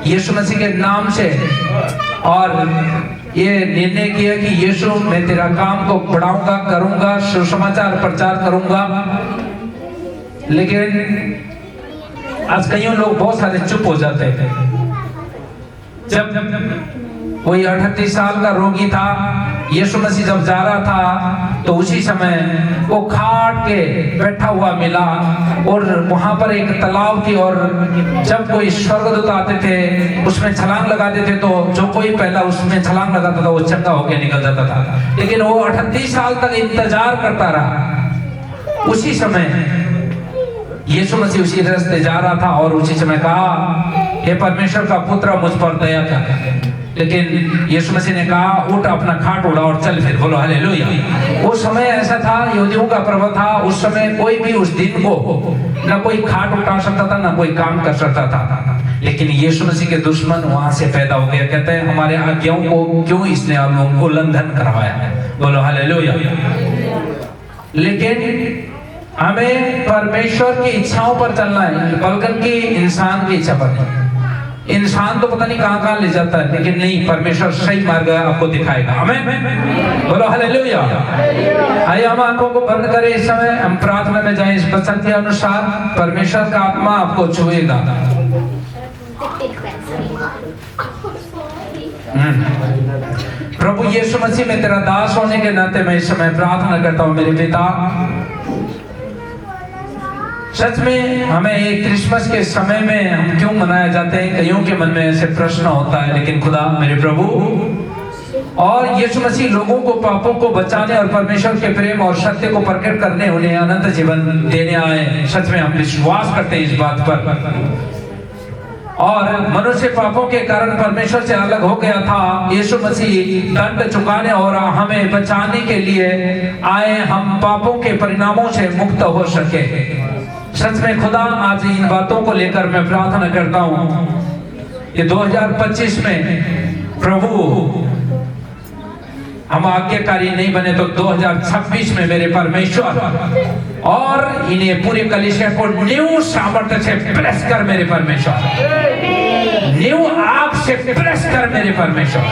यीशु मसीह के नाम से और ये निर्णय किया कि यीशु मैं तेरा काम को बढ़ाऊंगा, करूंगा, सुसमाचार प्रचार करूंगा। लेकिन आज कईयों लोग बहुत सारे चुप हो जाते हैं। जब कोई 38 साल का रोगी था, यीशु मसीह जब जा रहा था तो उसी समय वो खाट के बैठा हुआ मिला और वहां पर एक तालाब थी और जब कोई स्वर्गदूत आते थे उसमें छलांग लगाते थे तो जो कोई पहला उसमें छलांग लगाता था वो चंगा होकर निकल जाता था। लेकिन वो 38 साल तक इंतजार करता रहा। उसी समय यीशु मसीह उसी रास्ते जा रहा था और उसी समय कहा हे परमेश्वर का पुत्र मुझ पर दया कर। लेकिन यीशु मसीह ने कहा उठ अपना खाट उड़ा और चल फिर। बोलो हालेलुया। उस समय ऐसा था, यहूदियों का पर्व था। उस समय कोई भी उस दिन को ना कोई खाट उठा सकता था ना कोई काम कर सकता था। लेकिन यीशु मसीह के दुश्मन वहां से पैदा हो गया। कहते हैं हमारे आज्ञाओं को क्यों इसने उल्लंघन करवाया। बोलो हालेलुया। लेकिन हमें परमेश्वर की इच्छाओं पर चलना है, बल्कि इंसान की इच्छा पर नहीं। इंसान तो पता नहीं कहां ले जाता है, लेकिन नहीं, परमेश्वर सही मार्ग आपको दिखाएगा। आमीन। बोलो हालेलुया। आइए हम आंखों को बंद करें। इस समय हम प्रार्थना में जाएं। इस वचन के अनुसार परमेश्वर का आत्मा आपको छुएगा। प्रभु यीशु मसीह में तेरा दास होने के नाते मैं इस समय प्रार्थना करता हूँ मेरे पिता, सच में हमें एक क्रिसमस के समय में हम क्यों मनाया जाते हैं, कईयों के मन में ऐसे प्रश्न होता है। लेकिन खुदा मेरे प्रभु और यीशु मसीह लोगों को पापों को बचाने और परमेश्वर के प्रेम और सत्य को प्रकट करने उन्हें अनंत जीवन देने आए। सच में हम विश्वास करते हैं इस बात पर। और मनुष्य पापों के कारण परमेश्वर से अलग हो गया था। यीशु मसीह दंड चुकाने और हमें बचाने के लिए आए, हम पापों के परिणामों से मुक्त हो सके। सच में खुदा आज इन बातों को लेकर मैं प्रार्थना करता हूँ कि 2025 में प्रभु हम आज्ञाकारी नहीं बने तो 2026 में मेरे परमेश्वर और इन्हें पूरे कलीसिया को न्यू सामर्थ्य से प्रेस कर मेरे परमेश्वर, न्यू आग से प्रेस कर मेरे परमेश्वर।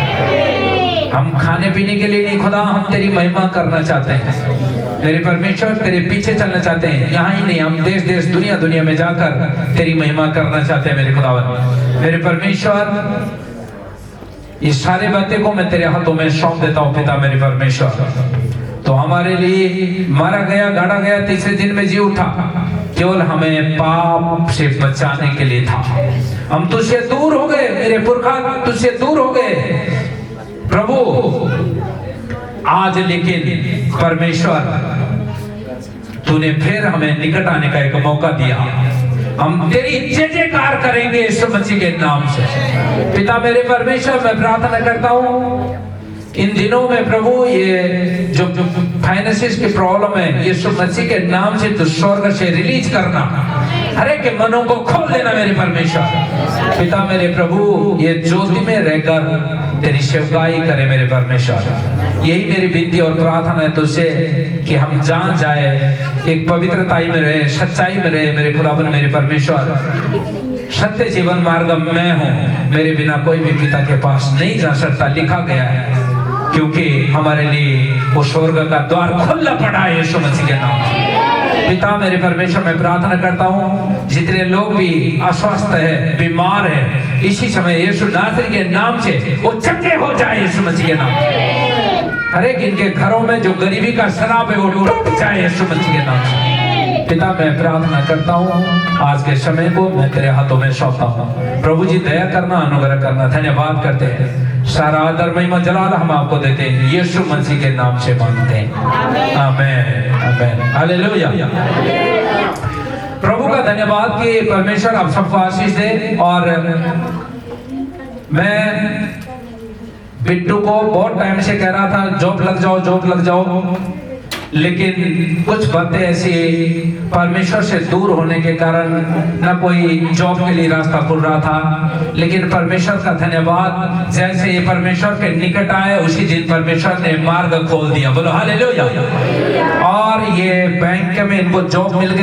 हम खाने पीने के लिए नहीं खुदा, हम तेरी महिमा करना चाहते हैं मेरे परमेश्वर, तेरे पीछे चलना चाहते हैं। यहाँ ही नहीं, हम देश देश दुनिया दुनिया में जाकर तेरी महिमा करना चाहते हैं मेरे खुदावन। मेरे परमेश्वर इस सारे बातें को मैं तेरे हाथों में सौंप देता हूँ पिता मेरे परमेश्वर। तो हमारे लिए मारा गया, गाड़ा गया, तीसरे दिन में जी उठा, केवल हमें पाप से बचाने के लिए था। हम तुझसे दूर हो गए, मेरे पुरखा तुझसे दूर हो गए प्रभु। आज लेकिन परमेश्वर तूने फिर हमें निकट आने का एक मौका दिया। हम तेरी जय जयकार करेंगे यीशु मसीह के नाम से। पिता मेरे परमेश्वर, मैं प्रार्थना करता हूँ इन दिनों में प्रभु ये जो फाइनेंसिस की प्रॉब्लम है, यीशु मसीह के नाम से तो स्वर्ग से रिलीज करना, हर एक के मनों को खोल देना मेरे परमेश्वर। पिता मेरे प्रभु, ये ज्योति में रहकर तेरी सेवकाई करे मेरे परमेश्वर। यही मेरी विनती और प्रार्थना है तुझसे कि हम जान जाए, एक पवित्रताई में रहे, सच्चाई में रहे मेरे खुदावन मेरे परमेश्वर। सत्य जीवन मार्ग मैं हूँ, मेरे बिना कोई भी पिता के पास नहीं जा सकता, लिखा गया है, क्योंकि हमारे लिए वो स्वर्ग का द्वार खुला पड़ा है यीशु मसीह के नाम से। पिता मेरे परमेश्वर, मैं प्रार्थना करता हूँ जितने लोग भी अस्वस्थ है, बीमार है, इसी समय यीशु नासरी के नाम से वो चंगे हो जाए यीशु मसीह के नाम से। हर एक इनके घरों में जो गरीबी का शराब है वो टूट जाए यीशु मसीह के नाम से। पिता मैं प्रार्थना करता हूँ आज के समय को मैं तेरे हाथों में सौंपता हूँ। प्रभु जी दया करना, अनुग्रह करना, धन्यवाद करते हैं। सारा आदर महिमा जलाल हम आपको देते हैं, यीशु मसीह के नाम से मांगते हैं, आमीन आमीन हालेलुया। प्रभु का धन्यवाद कि परमेश्वर आप सबको आशीष दे। और मैं बिट्टू को बहुत टाइम से कह रहा था जॉब लग जाओ, जॉब लग जाओ, लेकिन कुछ बातें ऐसी परमेश्वर से दूर होने के कारण न कोई जॉब के लिए रास्ता खुल रहा था। लेकिन परमेश्वर का धन्यवाद, जैसे ये परमेश्वर के निकट आए उसी दिन परमेश्वर ने मार्ग खोल दिया। बोलो हालेलुया। और ये बैंक में इनको जॉब मिल गई।